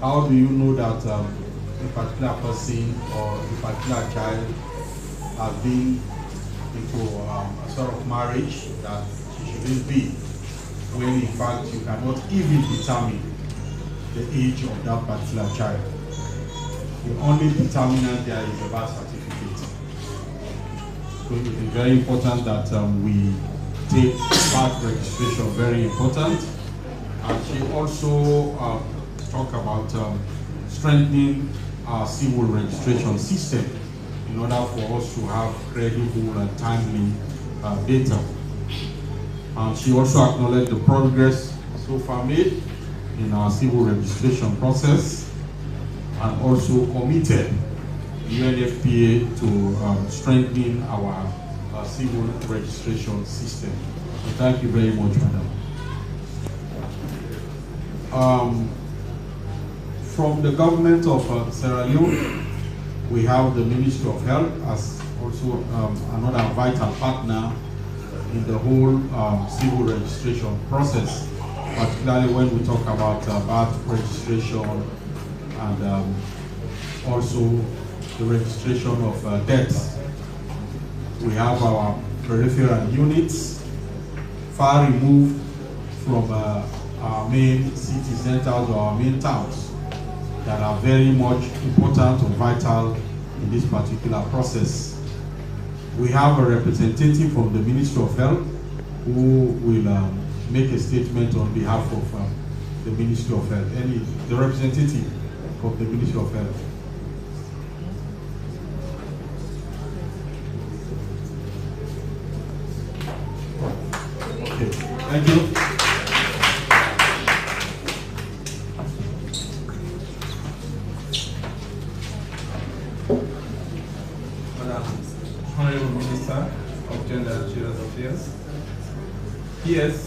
How do you know that a particular person or a particular child has been into a sort of marriage that she shouldn't be, when in fact you cannot even determine the age of that particular child? The only determinant there is a birth certificate. So it is very important that we take birth registration very important. And she also talked about strengthening our civil registration system in order for us to have credible and timely data. And she also acknowledged the progress so far made in our civil registration process, and also committed UNFPA to strengthening our civil registration system. So thank you very much, madam. From the government of Sierra Leone, we have the Ministry of Health as also another vital partner in the whole civil registration process, particularly when we talk about birth registration and also the registration of deaths. We have our peripheral units far removed from our main city centers or our main towns that are very much important or vital in this particular process. We have a representative from the Ministry of Health who will make a statement on behalf of the Ministry of Health. The representative of the Ministry of Health. Okay, thank you.
Honorable Minister of Gender and Children's Affairs, PS,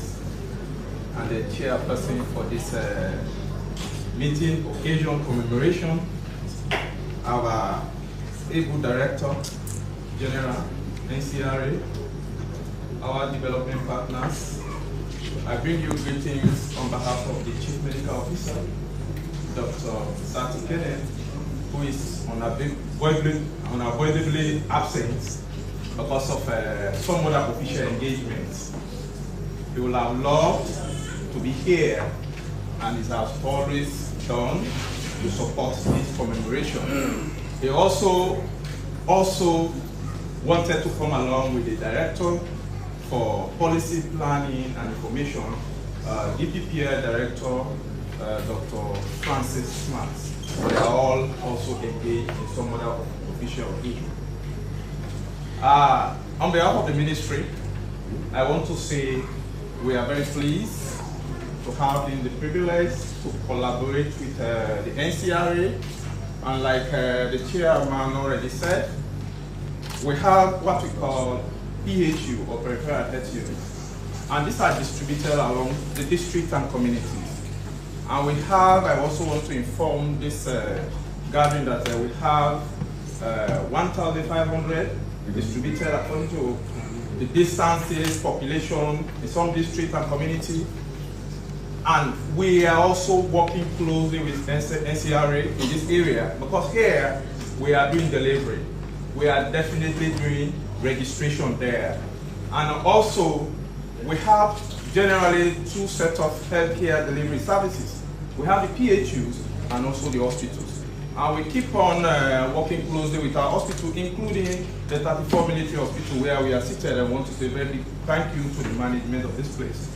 and the chairperson for this meeting, occasion, commemoration, our able director, General, NCRA, our development partners. I bring you greetings on behalf of the Chief Medical Officer, Dr. Sati Kenneth, who is unavoidably absent because of some other official engagements. He will have loved to be here, and it has always done to support this commemoration. He also wanted to come along with the Director for Policy Planning and Information, DPPI Director, Dr. Francis Smart. They are all also engaged in some other official engagement. On behalf of the ministry, I want to say we are very pleased to have the privilege to collaborate with the NCRA, and like the chairman already said, we have what we call PHU, or Peripheral Health Units, and these are distributed along the district and communities. And we have, I also want to inform this gathering that we have 1,500 distributed according to the distances, population in some district and community. And we are also working closely with NCRA in this area, because here we are doing delivery. We are definitely doing registration there. And also, we have generally two sets of healthcare delivery services. We have the PHUs and also the hospitals. And we keep on working closely with our hospital, including the 34 military hospital where we are seated. I want to say a very big thank you to the management of this place.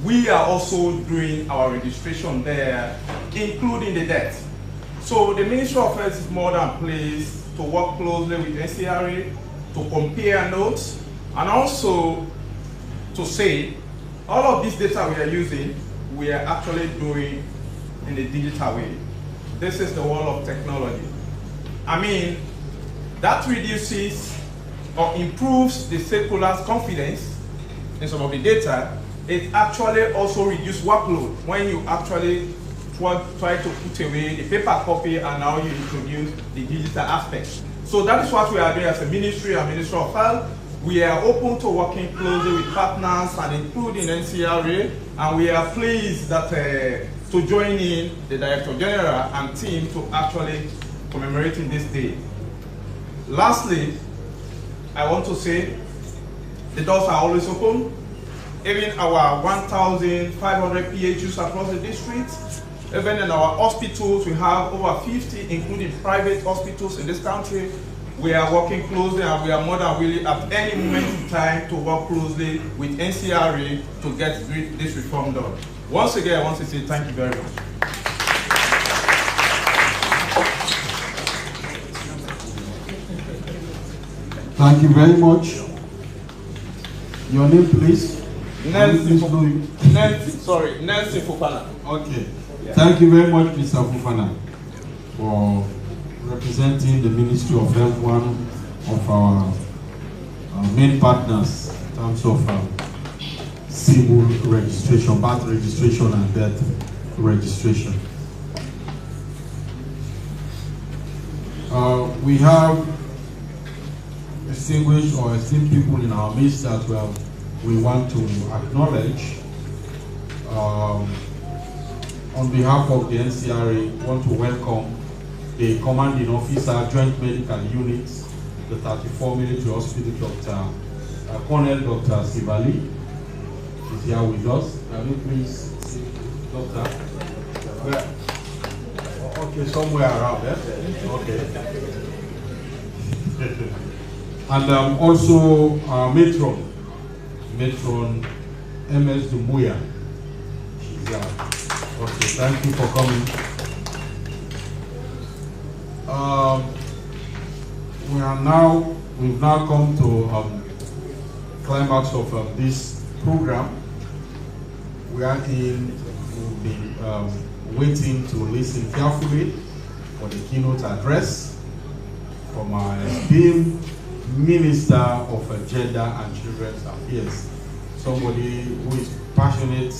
We are also doing our registration there, including the death. So the Ministry of Health is more than pleased to work closely with NCRA to compare notes, and also to say all of this data we are using, we are actually doing in a digital way. This is the world of technology. I mean, that reduces or improves the stakeholders' confidence in some of the data, it actually also reduces workload when you actually try to put away the paper copy and now you introduce the digital aspect. So that is what we are doing as a ministry and Ministry of Health. We are open to working closely with partners and including NCRA, and we are pleased that to join in the Director General and team to actually commemorating this day. Lastly, I want to say the doors are always open. Even our 1,500 PHUs across the district, even in our hospitals, we have over 50, including private hospitals in this country. We are working closely and we are more than willing at any moment in time to work closely with NCRA to get this reform done. Once again, I want to say thank you very much.
Thank you very much. Your name, please?
Nancy Fofana.
Okay. Yeah. Thank you very much, Mr. Fofana, for representing the Ministry of Health, one of our main partners in terms of civil registration, birth registration, and death registration. We have distinguished or esteemed people in our midst that we want to acknowledge. On behalf of the NCRA, we want to welcome the Commanding Officer, Joint Medical Unit, the 34 Military Hospital, Colonel Dr. Sivali is here with us. Can you please see Doctor?
Okay, somewhere around there. Okay.
And also Matron MS Dumbuya. She's here. Okay, thank you for coming. We've now come to climax of this program. We will be waiting to listen carefully for the keynote address from our esteemed Minister of Gender and Children's Affairs, somebody who is passionate,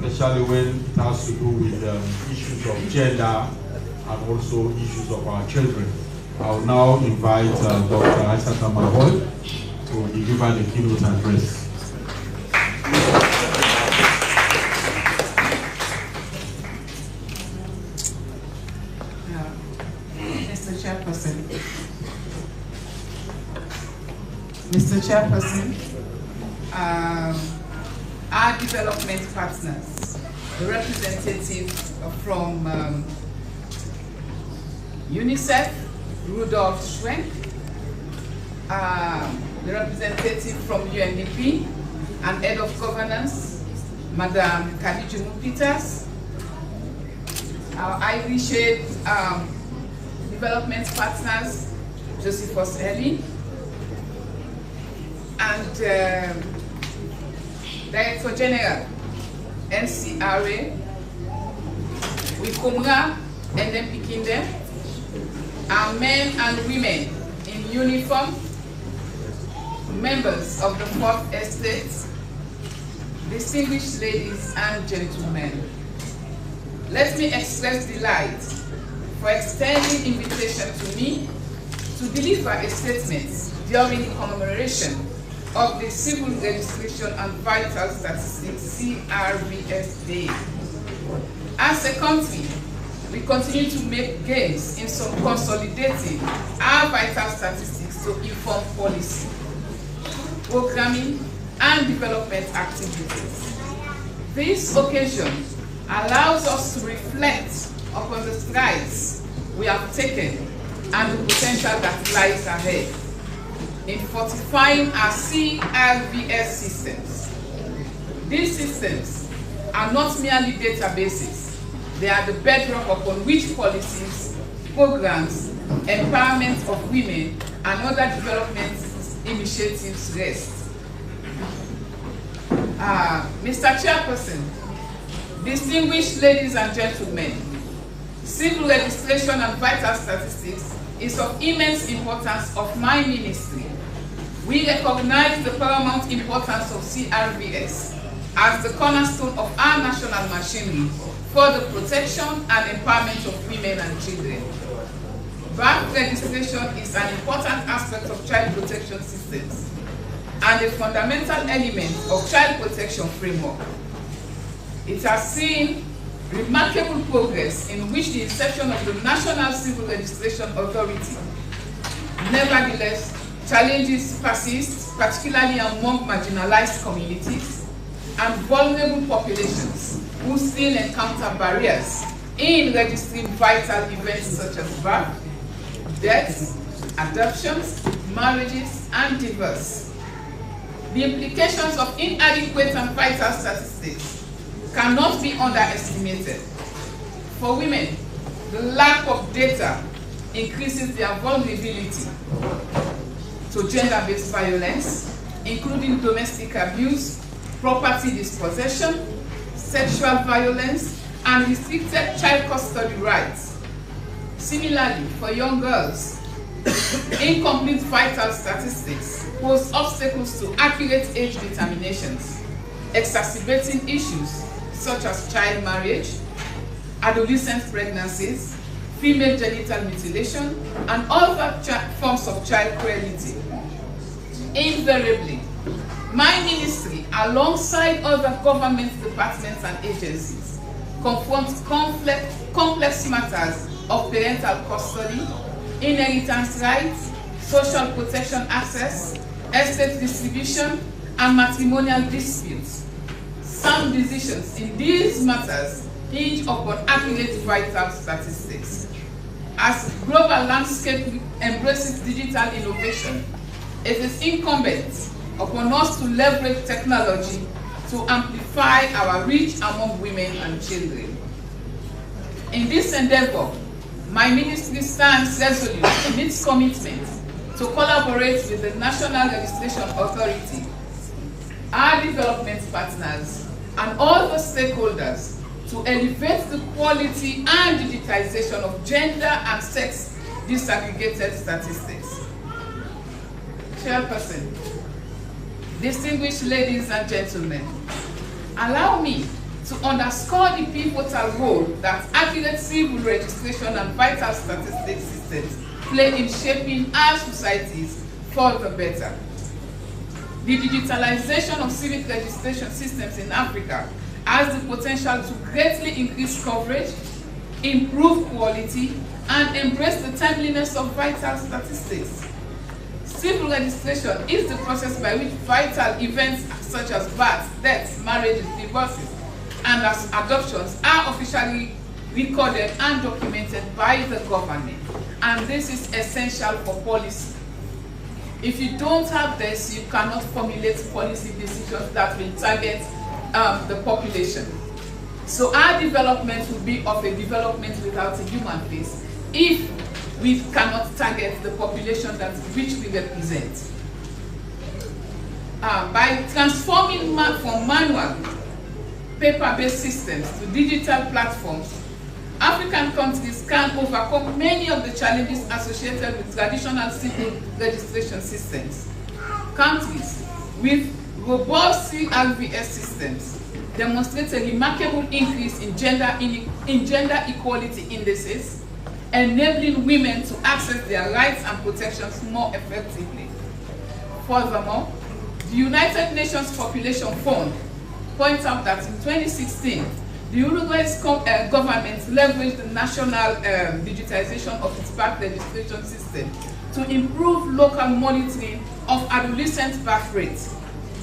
especially when it has to do with issues of gender and also issues of our children. I will now invite Dr. Aisata Mahoy to deliver the keynote address.
Mr. Chairperson, our development partners, the representative from UNICEF, Rudolph Schwenk, the representative from UNDP, and Head of Governance, Madam Khadija Peters, our Irish development partners, Josephus Ellie, and Director General, NCRA, Wikumra and then Pikinde, our men and women in uniform, members of the Fourth Estate, distinguished ladies and gentlemen. Let me express delight for extending invitation to me to deliver a statement during the commemoration of the Civil Registration and Vital Statistics CRVS Day. As a country, we continue to make gains in consolidating our vital statistics to inform policy, programming, and development activities. This occasion allows us to reflect upon the strides we have taken and the potential that lies ahead in fortifying our CRVS systems. These systems are not merely databases, they are the bedrock upon which policies, programs, empowerment of women, and other development initiatives rest. Mr. Chairperson, distinguished ladies and gentlemen, civil registration and vital statistics is of immense importance of my ministry. We recognize the paramount importance of CRVS as the cornerstone of our national machinery for the protection and empowerment of women and children. Birth registration is an important aspect of child protection systems and a fundamental element of child protection framework. It has seen remarkable progress in which the inception of the National Civil Registration Authority. Nevertheless, challenges persist, particularly among marginalized communities and vulnerable populations who still encounter barriers in registering vital events such as birth, deaths, adoptions, marriages, and divorce. The implications of inadequate and vital statistics cannot be underestimated. For women, the lack of data increases their vulnerability to gender-based violence, including domestic abuse, property dispossession, sexual violence, and restricted child custody rights. Similarly, for young girls, incomplete vital statistics pose obstacles to accurate age determinations, exacerbating issues such as child marriage, adolescent pregnancies, female genital mutilation, and other forms of child cruelty. Invariably, my ministry, alongside other government departments and agencies, confronts complex matters of parental custody, inheritance rights, social protection access, estate distribution, and matrimonial disputes. Sound decisions in these matters hinge upon accurate vital statistics. As global landscape embraces digital innovation, it is incumbent upon us to leverage technology to amplify our reach among women and children. In this endeavor, my ministry stands resolute in its commitment to collaborate with the National Registration Authority, our development partners, and all the stakeholders to elevate the quality and digitization of gender and sex disaggregated statistics. Chairperson, distinguished ladies and gentlemen, allow me to underscore the pivotal role that accurate civil registration and vital statistics systems play in shaping our societies for the better. The digitalization of civic registration systems in Africa has the potential to greatly increase coverage, improve quality, and embrace the timeliness of vital statistics. Civil registration is the process by which vital events such as births, deaths, marriages, divorces, and adoptions are officially recorded and documented by the government. And this is essential for policy. If you don't have this, you cannot formulate policy decisions that will target the population. So our development will be of a development without a human face if we cannot target the population which we represent. By transforming from manual, paper-based systems to digital platforms, African countries can overcome many of the challenges associated with traditional civil registration systems. Countries with robust CRVS systems demonstrate a remarkable increase in gender equality indices, enabling women to access their rights and protections more effectively. Furthermore, the United Nations Population Fund points out that in 2016, the Uruguay's government leveraged the national digitization of its birth registration system to improve local monitoring of adolescent birth rates.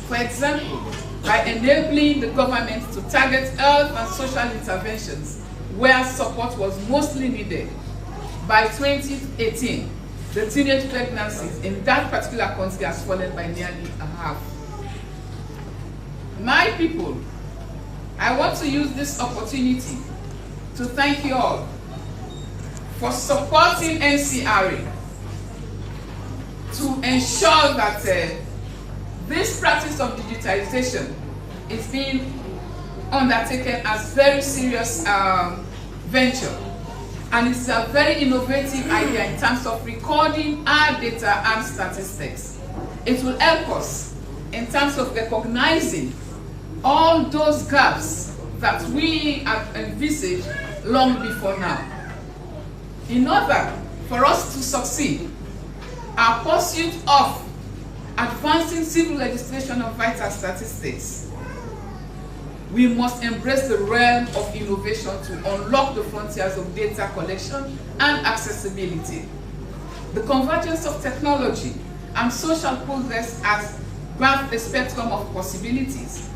For example, by enabling the government to target health and social interventions where support was mostly needed. By 2018, the teenage pregnancies in that particular country has fallen by nearly a half. My people, I want to use this opportunity to thank you all for supporting NCRA to ensure that this practice of digitization is being undertaken as very serious venture. and it's a very innovative idea in terms of recording our data and statistics. It will help us in terms of recognizing all those gaps that we have envisaged long before now. In order for us to succeed, our pursuit of advancing civil legislation of vital statistics, we must embrace the realm of innovation to unlock the frontiers of data collection and accessibility. The convergence of technology and social progress has grasped a spectrum of possibilities,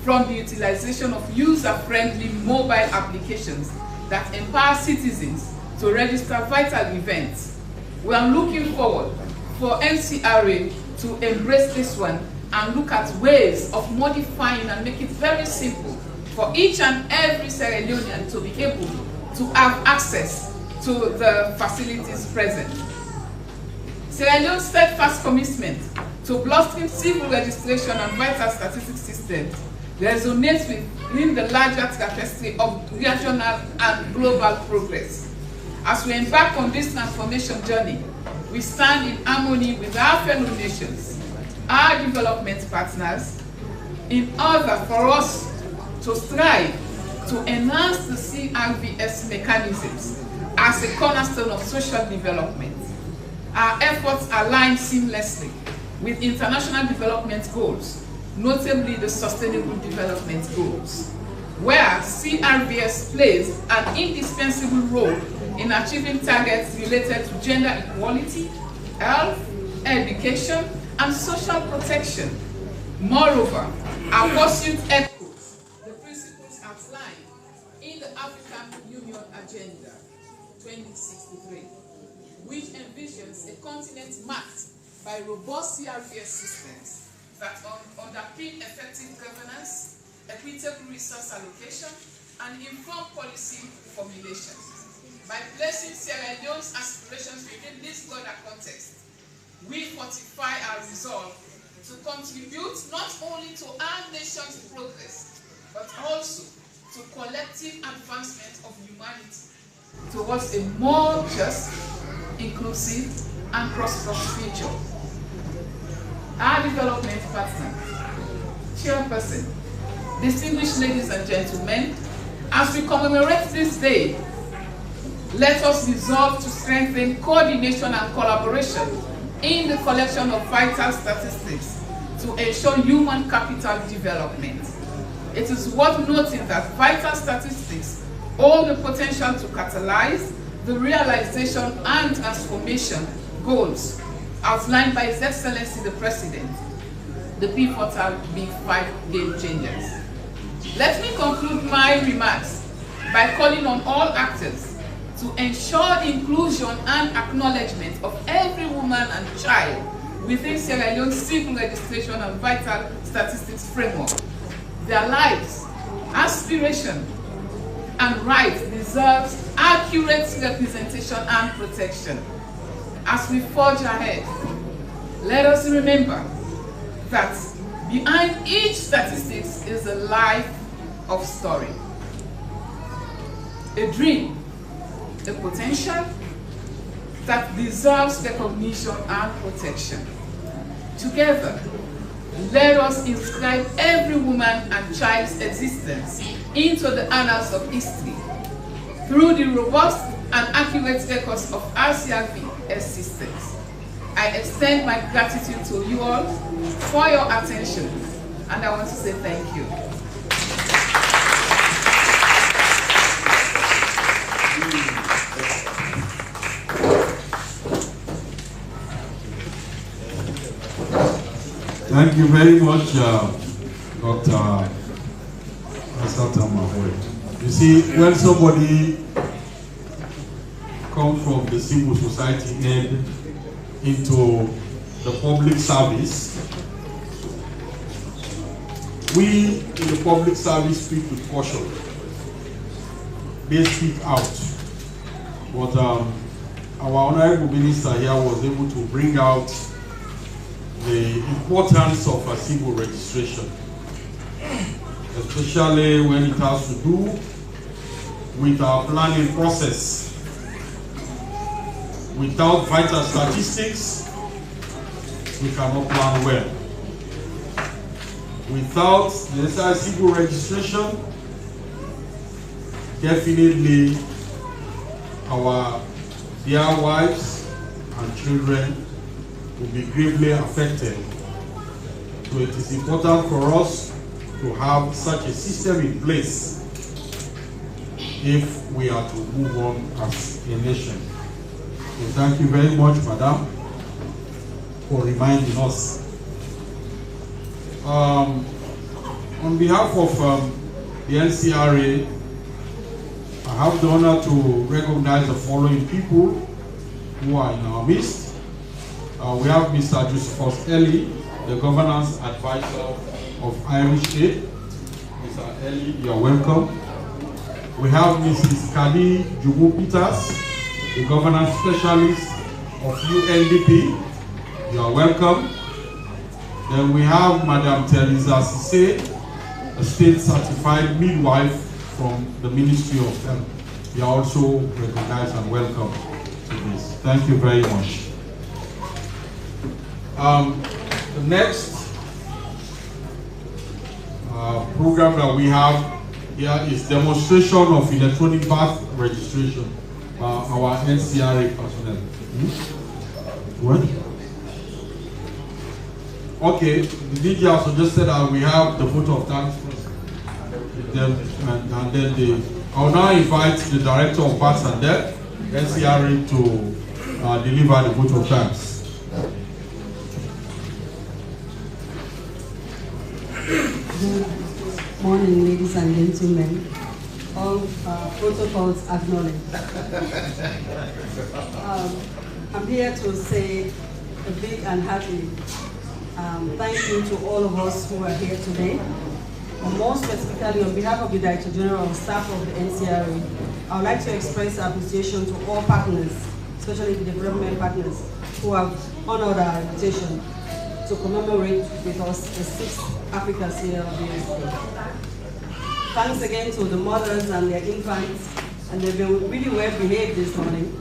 from the utilization of user-friendly mobile applications that empower citizens to register vital events. We are looking forward for NCRA to embrace this one and look at ways of modifying and make it very simple for each and every Sierra Leonean to be able to have access to the facilities present. Sierra Leone's steadfast commitment to blustering civil registration and vital statistics systems resonates within the larger tapestry of regional and global progress. As we embark on this transformation journey, we stand in harmony with our fellow nations, our development partners, in order for us to strive to enhance the CRVS mechanisms as a cornerstone of social development. Our efforts align seamlessly with international development goals, notably the Sustainable Development Goals, where CRVS plays an indispensable role in achieving targets related to gender equality, health, education, and social protection. Moreover, our pursuit echoes the principles outlined in the African Union Agenda 2063, which envisions a continent marked by robust CRVS systems that underpin effective governance, equitable resource allocation, and informed policy formulation. By placing Sierra Leone's aspirations within this broader context, we fortify our resolve to contribute not only to our nation's progress, but also to collective advancement of humanity towards a more just, inclusive, and prosperous future. Our development partner, Chairperson, distinguished ladies and gentlemen, as we commemorate this day, let us resolve to strengthen coordination and collaboration in the collection of vital statistics to ensure human capital development. It is worth noting that vital statistics hold the potential to catalyze the realization and transformation goals outlined by His Excellency the President, the pivotal Big Five game changers. Let me conclude my remarks by calling on all actors to ensure inclusion and acknowledgement of every woman and child within Sierra Leone's civil registration and vital statistics framework. Their lives, aspiration, and rights deserve accurate representation and protection. As we forge ahead, let us remember that behind each statistics is a life of story, a dream, a potential that deserves recognition and protection. Together, let us inscribe every woman and child's existence into the annals of history through the robust and accurate records of CRVS systems. I extend my gratitude to you all for your attention, and I want to say thank you.
Thank you very much, Dr. Mahmoud. You see, when somebody comes from the civil society end into the public service, we in the public service speak with caution. They speak out. But our Honorable Minister here was able to bring out the importance of a civil registration, especially when it has to do with our planning process
Without vital statistics, we cannot plan well. Without the necessary civil registration, definitely our dear wives and children will be gravely affected. So it is important for us to have such a system in place if we are to move on as a nation. So thank you very much, Madam, for reminding us. On behalf of the NCRA, I have the honor to recognize the following people who are in our midst. We have Mr. Josephus Eli, the Governance Advisor of Irish Aid. Mr. Eli, you are welcome. We have Mrs. Kali Jumu Peters, the Governance Specialist of UNDP. You are welcome. Then we have Madam Teresa Sise, a state certified midwife from the Ministry of Health. You are also recognized and welcome to this. Thank you very much. The next program that we have here is demonstration of electronic birth registration by our NCRA personnel. What? Okay, the DJ has suggested that we have the vote of thanks first. And then I'll now invite the Director of Births and Death, NCRA, to deliver the vote of thanks.
Good morning, ladies and gentlemen. All protocols acknowledged. I'm here to say a big and happy thank you to all of us who are here today. And more specifically, on behalf of the Director General and staff of the NCRA, I would like to express appreciation to all partners, especially the development partners, who have honored our invitation to commemorate with us the 6th Africa CRVS Day. Thanks again to the mothers and their infants, and they've been really well behaved this morning,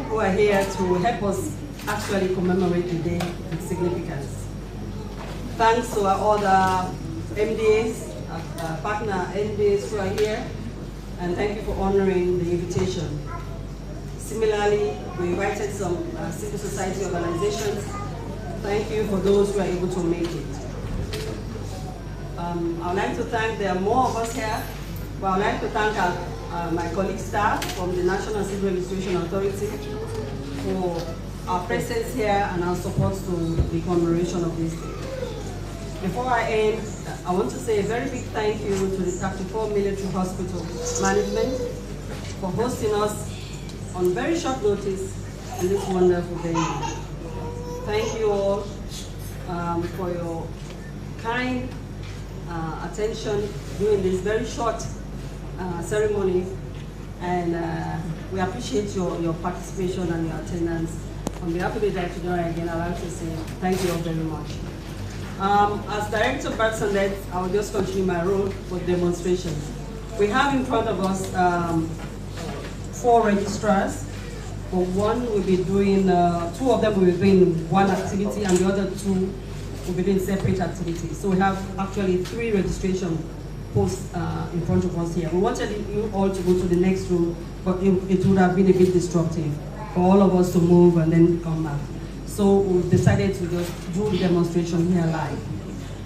who are here to help us actually commemorate the day with significance. Thanks to our other MDAs, partner MDAs who are here, and thank you for honoring the invitation. Similarly, we invited some civil society organizations. Thank you for those who are able to make it. I would like to thank, there are more of us here, but I would like to thank my colleague staff from the National Civil Registration Authority for our presence here and our support to the commemoration of this day. Before I end, I want to say a very big thank you to the 34 Military Hospital Management for hosting us on very short notice in this wonderful venue. Thank you all for your kind attention during this very short ceremony, and we appreciate your participation and your attendance. On behalf of the Director General, again, I'd like to say thank you all very much. As Director of Births and Death, I will just continue my role for demonstrations. We have in front of us 4 registrars. For one, we'll be doing, 2 of them will be doing one activity, and the other 2 will be doing separate activities. So we have actually 3 registration posts in front of us here. We wanted you all to go to the next room, but it would have been a bit disruptive for all of us to move and then come back. So we decided to just do the demonstration here live.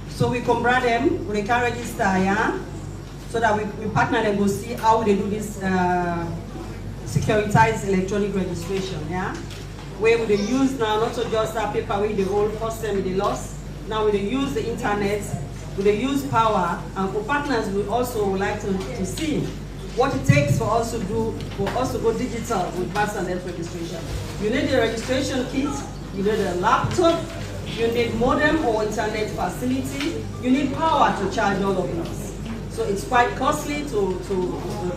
So we compare them, we can register, yeah? So that we partner them to see how they do this securitized electronic registration, yeah? Where we use now not just that paper with the whole first time they lost. Now we use the internet, we use power, and for partners we also would like to see what it takes for us to go digital with births and death registration. You need a registration kit, you need a laptop, you need modem or internet facility, you need power to charge all of us. So it's quite costly to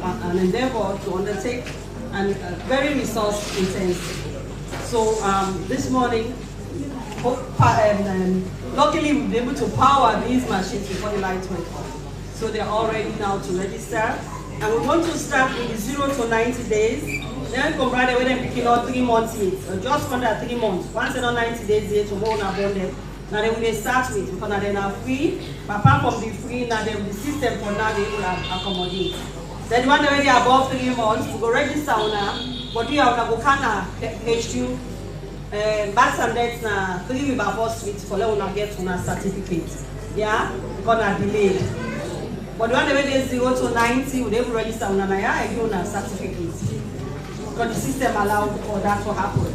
an endeavor to undertake and very resource intensive. So this morning, luckily we've been able to power these machines before the lights went off. So they're all ready now to register. And we want to start with 0 to 90 days Then come brother when they picking out 3 months yet, or just under 3 months. Once they 90 days yet, tomorrow na bonded. Now they will start with because now they are free. But apart from the free, now the system for now they will accommodate. Then when they already above 3 months, we go register now. But you have to go kana HQ. Births and deaths na 3 weeks before switch for let una get una certificate. Yeah, gonna delayed. But when they 0 to 90, we will register una na ya give una certificate. Because the system allows for that to happen.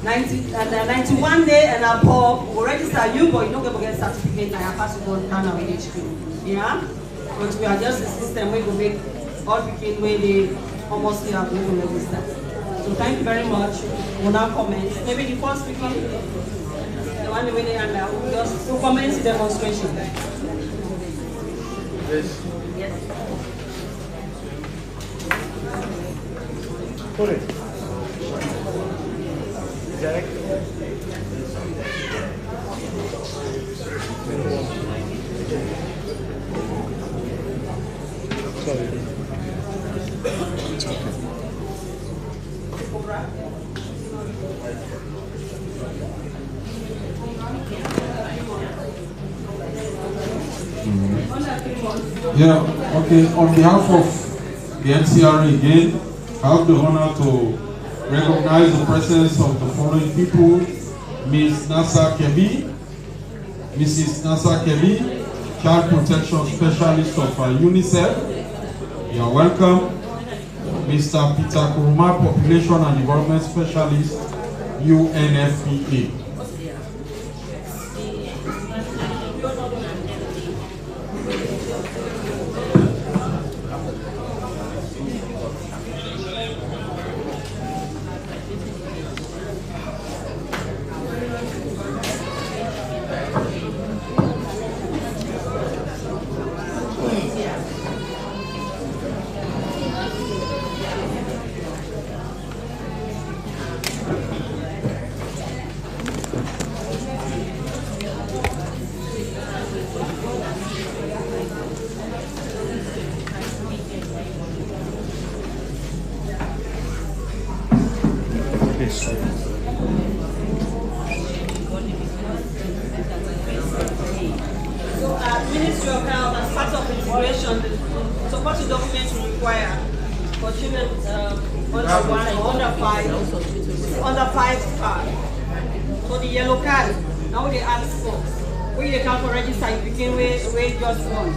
91 day and above, we will register you, but you don't get certificate and you pass it on Ghana with HQ. Yeah? But we are just a system where we make all begin where they almost have to register. So thank you very much. We'll now comment. Maybe the first speaker, the one the way they are now, we'll just comment the demonstration.
Yes.
Yes.
Jack. Sorry. It's okay.
Yeah, okay. On behalf of the NCRA again, I have the honor to recognize the presence of the following people: Ms. Nasa Kebi, Mrs. Nasa Kebi, Child Protection Specialist of UNICEF. You are welcome. Mr. Peter Kuruma, Population and Development Specialist, UNFPA.
Ministry of Health, as part of integration, the supporting documents we require for children under 1 or under 5 card. So the yellow card, now they ask for, where they can for register, you begin with just one.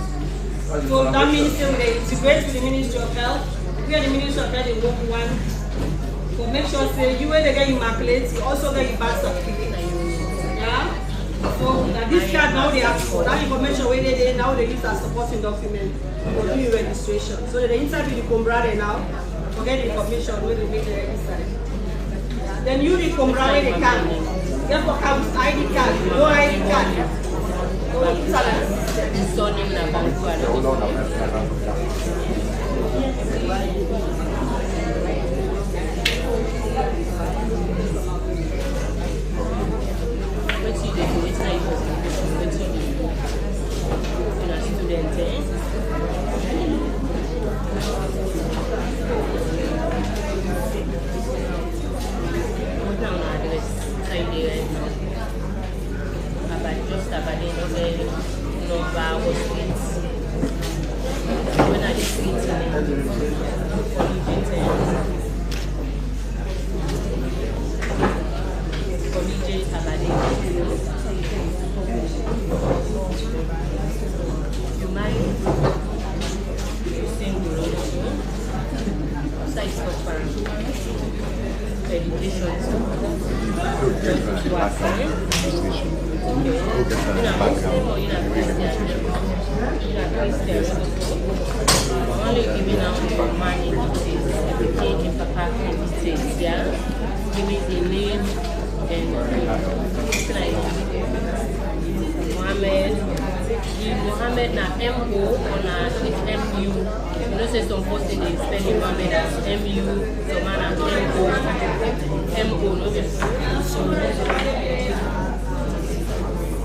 So that means they integrate with the Ministry of Health. We are the Ministry of Health, they work one. So make sure say you when they get immaculate, you also get your birth certificate. Yeah? So this card now they ask for that information where they now they use as supporting document for doing registration. So they interview the combrade now to get the information where they make the register. Then you the combrade they can get for ID card, no ID card. So only giving out money details, everything in Papa details, yeah? Give me the name and like Mohammed na MO or na it's MU. You know, say some person they spelling Mohammed as MU, some man as MO, no just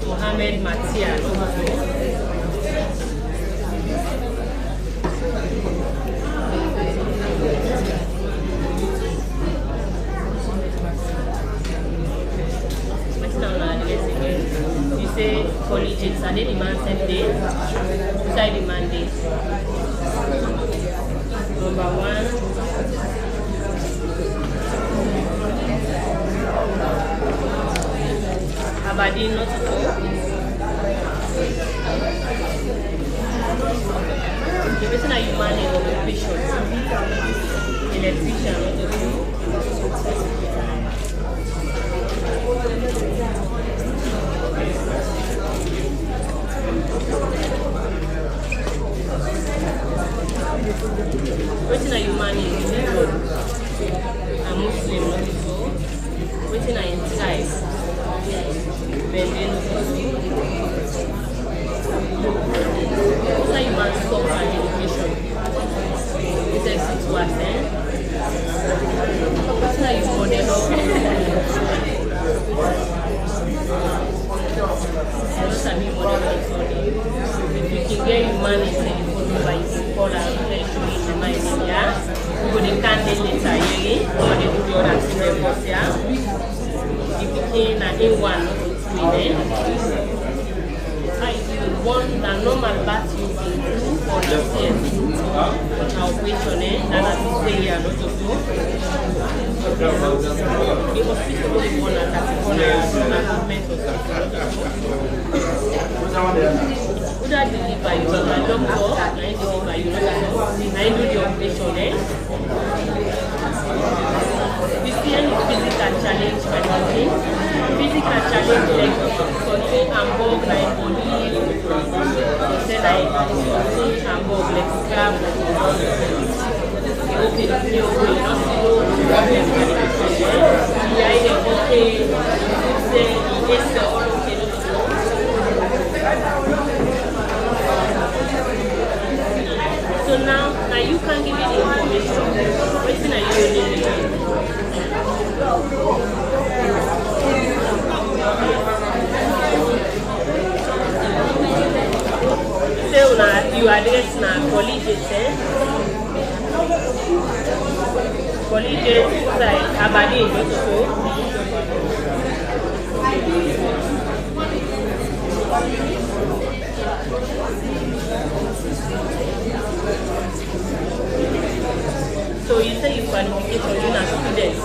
Mohammed Matia, no.
and then the man sent day, beside the man day. Number 1. Aberdeen, not so. The person that you manage is occupation. Electrician, not so. Waiting are you manage? A Muslim, not so. Waiting are inside. Bending. What are you man stop and education? It's a situation. What are you model of? What are you model of? If you can get your money, say you put by you call and show you the money, yeah? You go the candle later, yeah? Or they do the other thing, yeah? If you can in one, one the normal bath you can do for the same operation, that is say here, not to do. The hospital is one that has movement or would I deliver you? My doctor, I deliver you, I do the operation, You see any physical challenge by the physical challenge like something Hamburg like body, say like something Hamburg like scrap. Okay, not slow. Yeah, okay. Say yes, all okay. So now you can give me the information. What's in a unit? So now you address now collegiate, collegiate side Aberdeen, so you say you qualification, you're not student.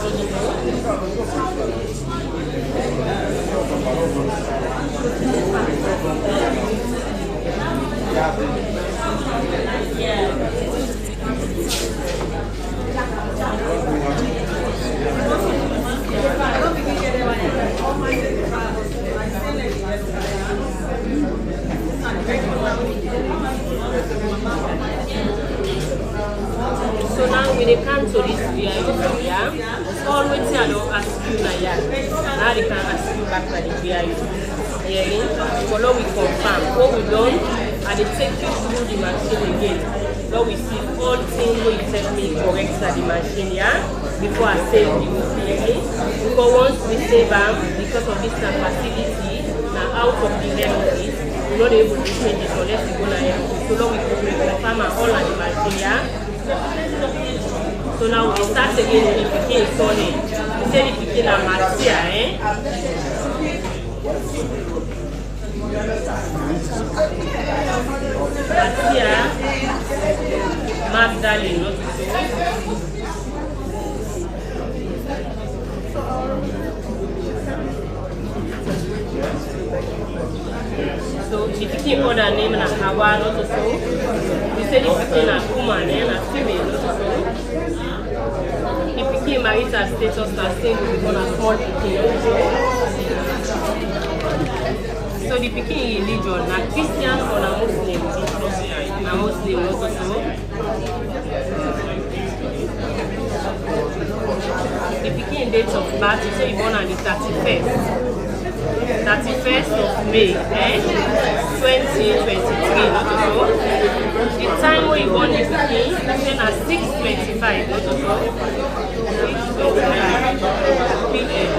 So now when they come to this VIU, all waiting I don't ask you now, now they can ask you back by the VIU. Follow we confirm what we done and they take you through the machine again. So we see all things where you tell me correct at the machine, before I save the because once we save them, because of this facility, now out of the level we're not able to change it unless we go now. So now we confirm all at the machine, So now we start again with the picking Sony. We say the picking and Marcia, Marcia, Magdalene, not so the picking other name and Hawa, not so. We say the picking and woman and female, not so. The picking marital status na single because na small picking. So the picking religion na Christian or na Muslim? Na Muslim also. The picking date of birth, you say you born on the 31st of May, 2023, not so. The time when you born the picking, you say na 6:25, not so. PM.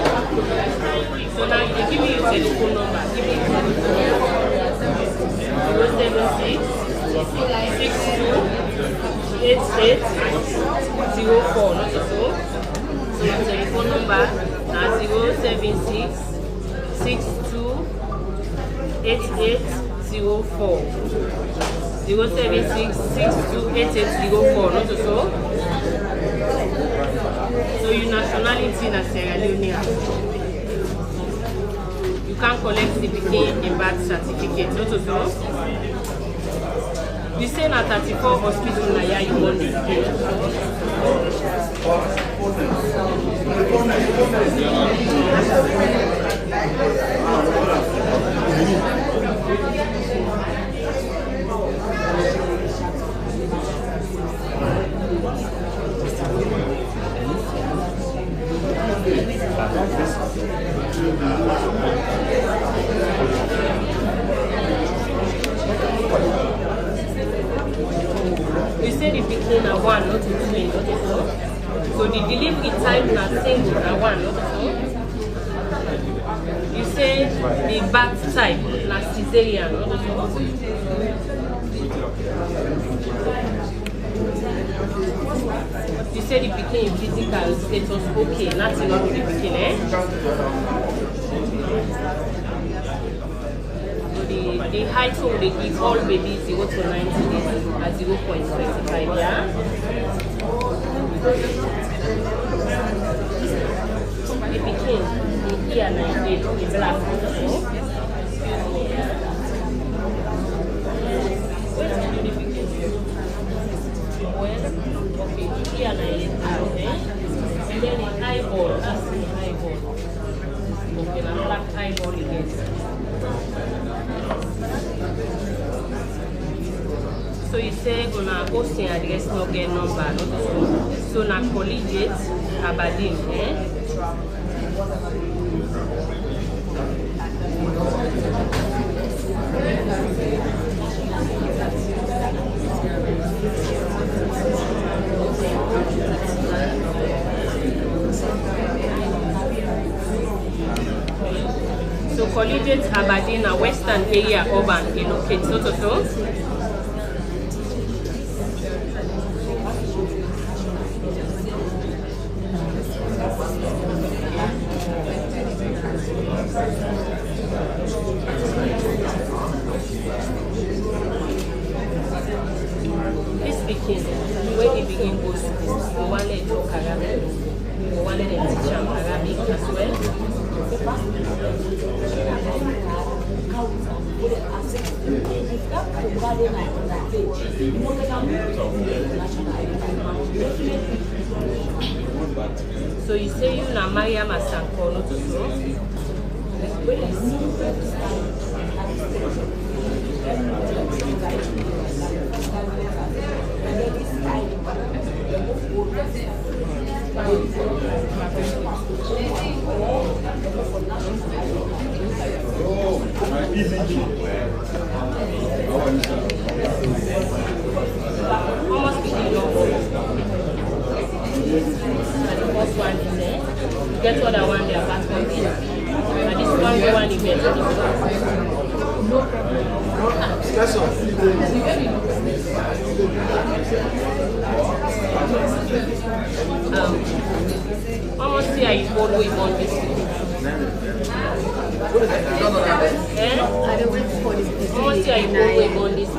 So now you give me your telephone number. Give me 076 62 88 04, not so. So your telephone number is 076 62 88 604 076 628804, not so. So your nationality na sierraleonean. You can collect the pikin in birth certificate, not so. You say na 34 hospital na ya you want this pikin. You say the pikin na one, not two, not so. So the delivery time na single na one, not so. You say the birth type na cesarean, not so. You say the pikin physical status okay, nothing wrong with the pikin, eh? So the height of the give all babies 0 to 90 days at 0.25, yeah? The pikin, the ear 98, the black, okay, here and okay. And then the eyeball, that's the eyeball. Okay, now black eyeball again. So you say gonna hosting address no get number, not so na collegiate Aberdeen, eh? So collegiate Aberdeen, a western area urban in okay, so. This begin, where he begin goes to school, we want to talk Arabic, we want to teach him Arabic as well. So you say you na Mariam Asanko, not so? Almost begin your and the first one is there. Get what I want there, back on this. And this one, the one you get. No problem. Almost see how you follow him on this. Almost see how you follow him on this.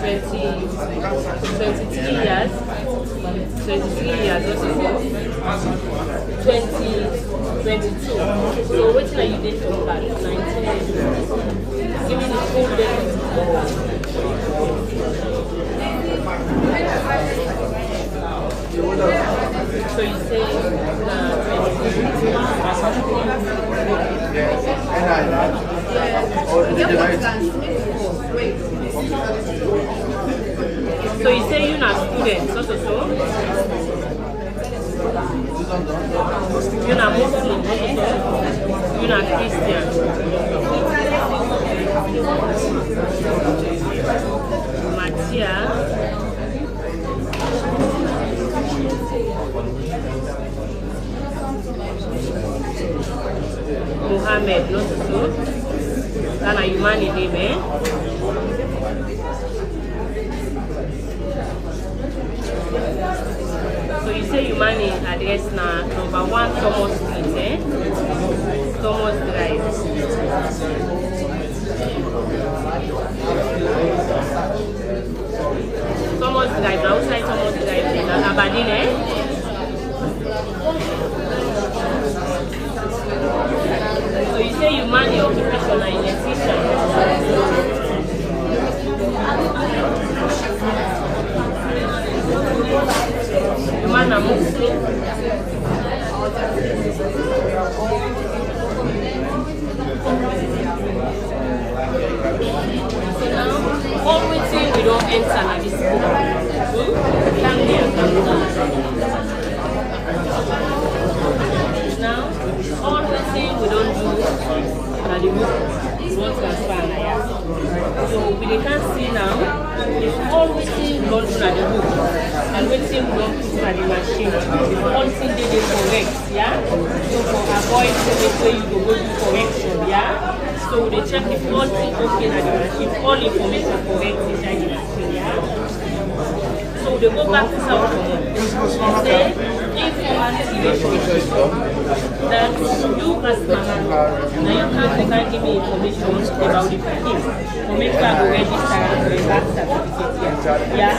23 years. 23 years, what is it? 22. So what are you did from back? 19. Give me the full day. So you say so you say you're not student, so? You're not Muslim, you're not Christian. Matia. Muhammad, not so. Then are you married, man? So you say you money address now number 1 Thomas Street, eh? Thomas Drive. Thomas drive outside, Thomas drive in Aberdeen, eh? So you say you man your occupation like electrician. You man a Muslim. So now, all waiting we don't enter at this school. Come here, come down. Now, all waiting we don't do at the book. We won't transfer now. So we can see now, if all waiting we don't do at the book, and waiting we don't put at the machine, if all thing they correct, yeah? So for avoid the way you go do correction, yeah? So they check if all things okay at the machine, all information correct inside the machine, yeah? So they go back to South Korea. They say, informal situation that you as mama, now you can't give me information about the person. For me to go register and the birth certificate, yeah?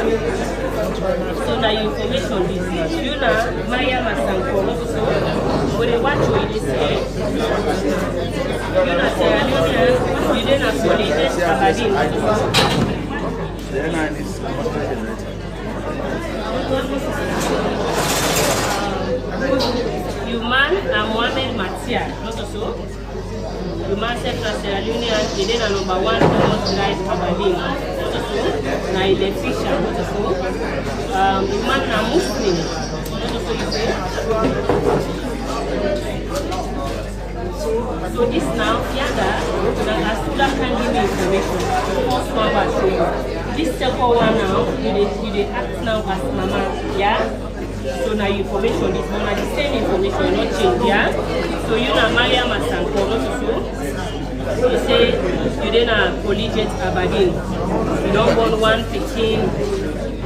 So now your information is you know, Maya Masanko, so when they watch what you say, you know, sierraleone, you didn't have colleges, Aberdeen. You man and Mohamed Matia, not so? You man said that sierraleone and you didn't number one Thomas drive Aberdeen, not so? Now electrician, not so? You man a Muslim, not so you say? So this now, Yada, that student can give me information. First one was show you. This second one now, you act now as mama, yeah? So now information is one the same information, not change, yeah? So you know Maria Masanko, not so? You say you didn't have collegiate Aberdeen. You don't want 115,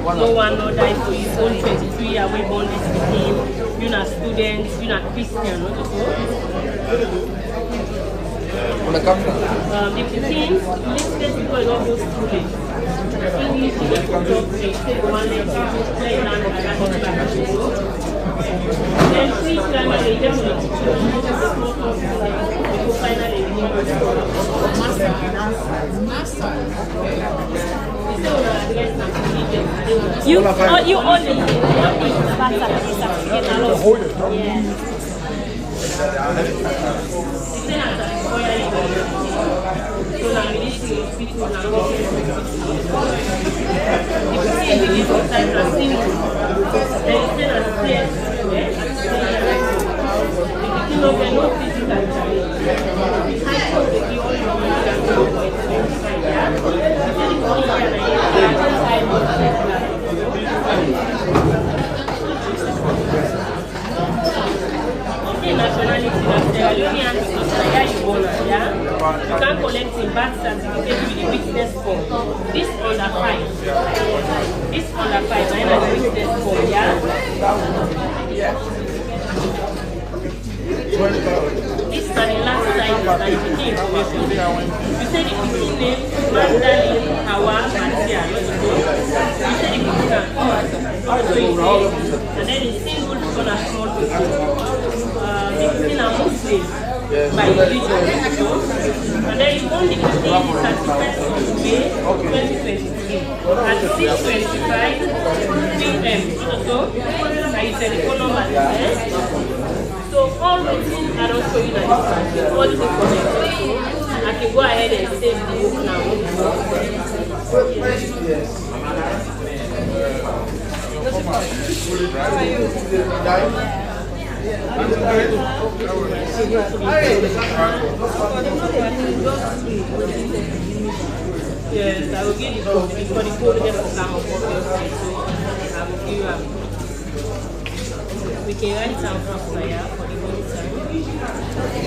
no one no die for you, only 23 away born this 15. You're not students, you're not Christian, not so? The 15, listed people don't go students. English, you don't go to take one lecture, play land, and then 3 primary, you don't go finally, you only certificate alone. Yeah. Nationality, sierraleone because where you born, yeah? You can collect in birth certificate with the witness form. This under 5. This under 5, I have a witness form, yeah? This is the last slide that you get information. You say the people name Magdalene Hawa Matia. You say the people also you say, and then the single people are small people. Still a Muslim by religion. And then you want the certificate of May 2023 at 6:25 p.m. So, I said the phone number there. So, all the things I don't show you that all the comments. I can go ahead and save the book now. Yes, I will give you the code just to come up with I will give you we can write down for fire for the whole time.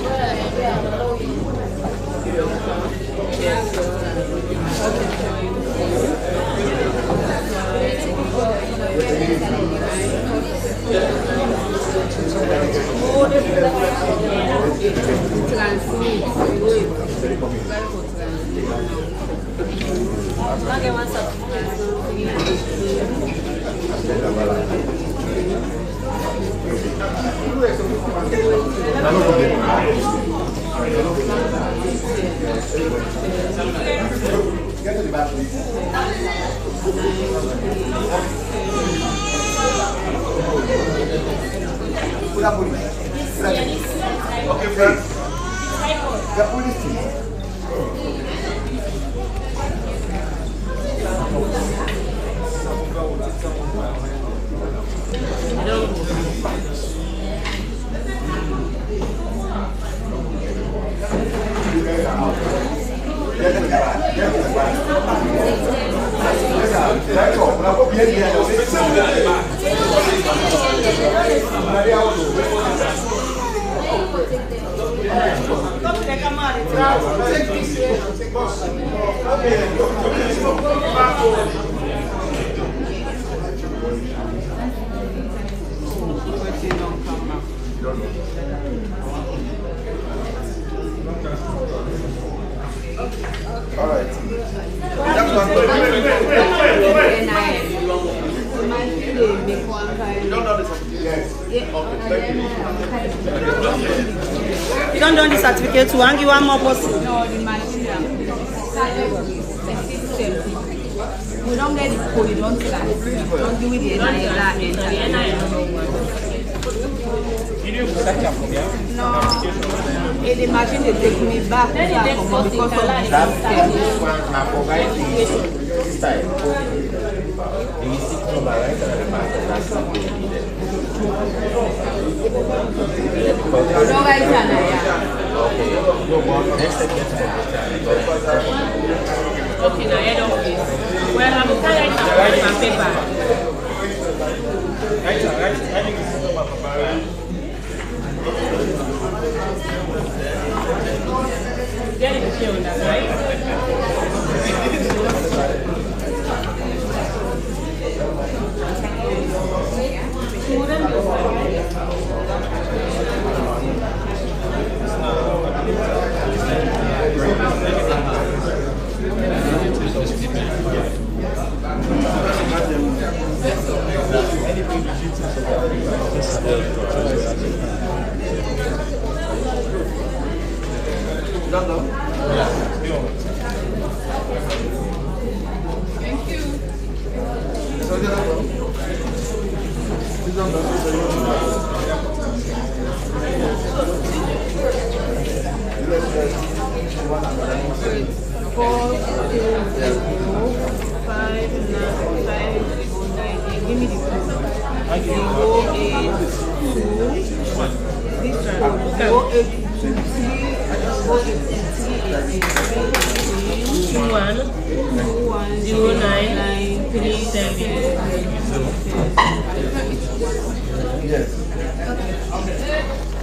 Okay, friends. The police team. All right.
You don't know the certificate to hang you one more person.
No, the material. We don't get the code, you don't start. Don't do with the No, in the machine they take me back because of the
Okay, now head office. Well, I'm tired of my paper. Get it here on that, right?
Thank you.
Give me the code.
080210937.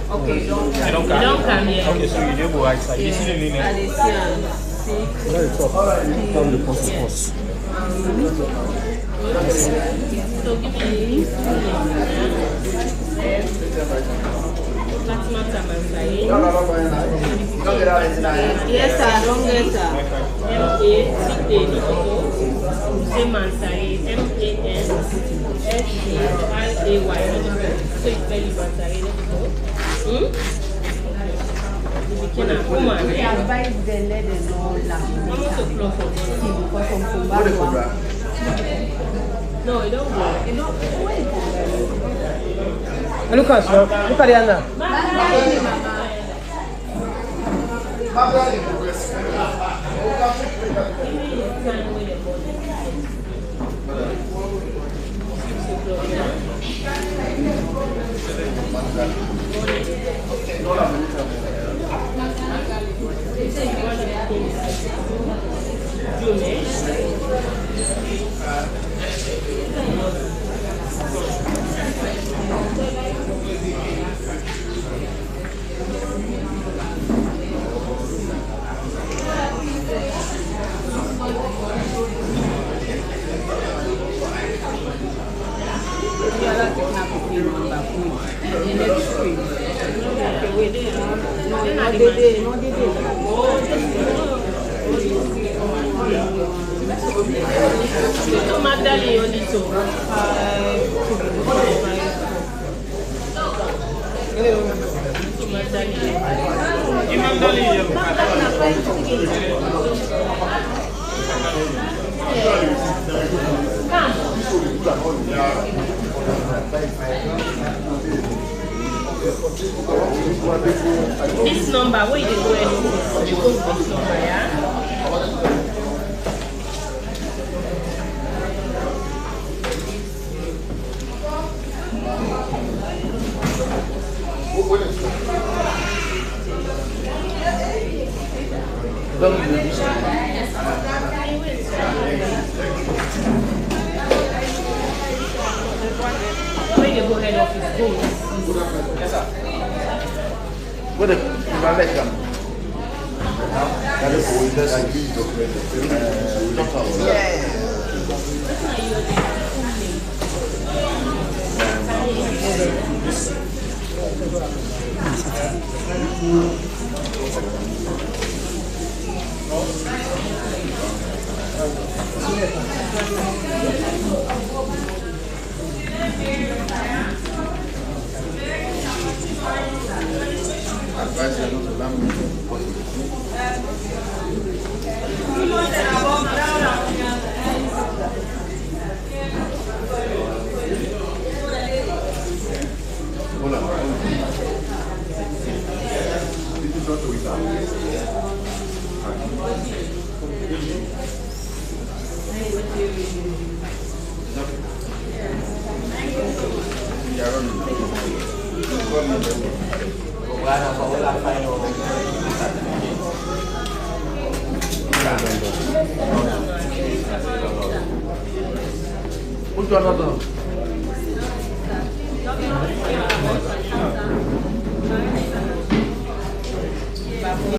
Okay, don't
come here.
Okay, so you do go outside. You see the meaning? From the post post.
So give me
Yes, sir. Don't get sir.
M-A-C-A-D-O-O. M-A-N-S-C-R-A-Y. So it's very Mansari.
I advise the lady no
Almost a clock for No, it don't go.
It don't.
Lucas, look at Diana.
Magdalene only so. This number, where you go anymore? You go with this number, yeah? Where you go head office? Go.
Yes, sir. What the election? Which one of them?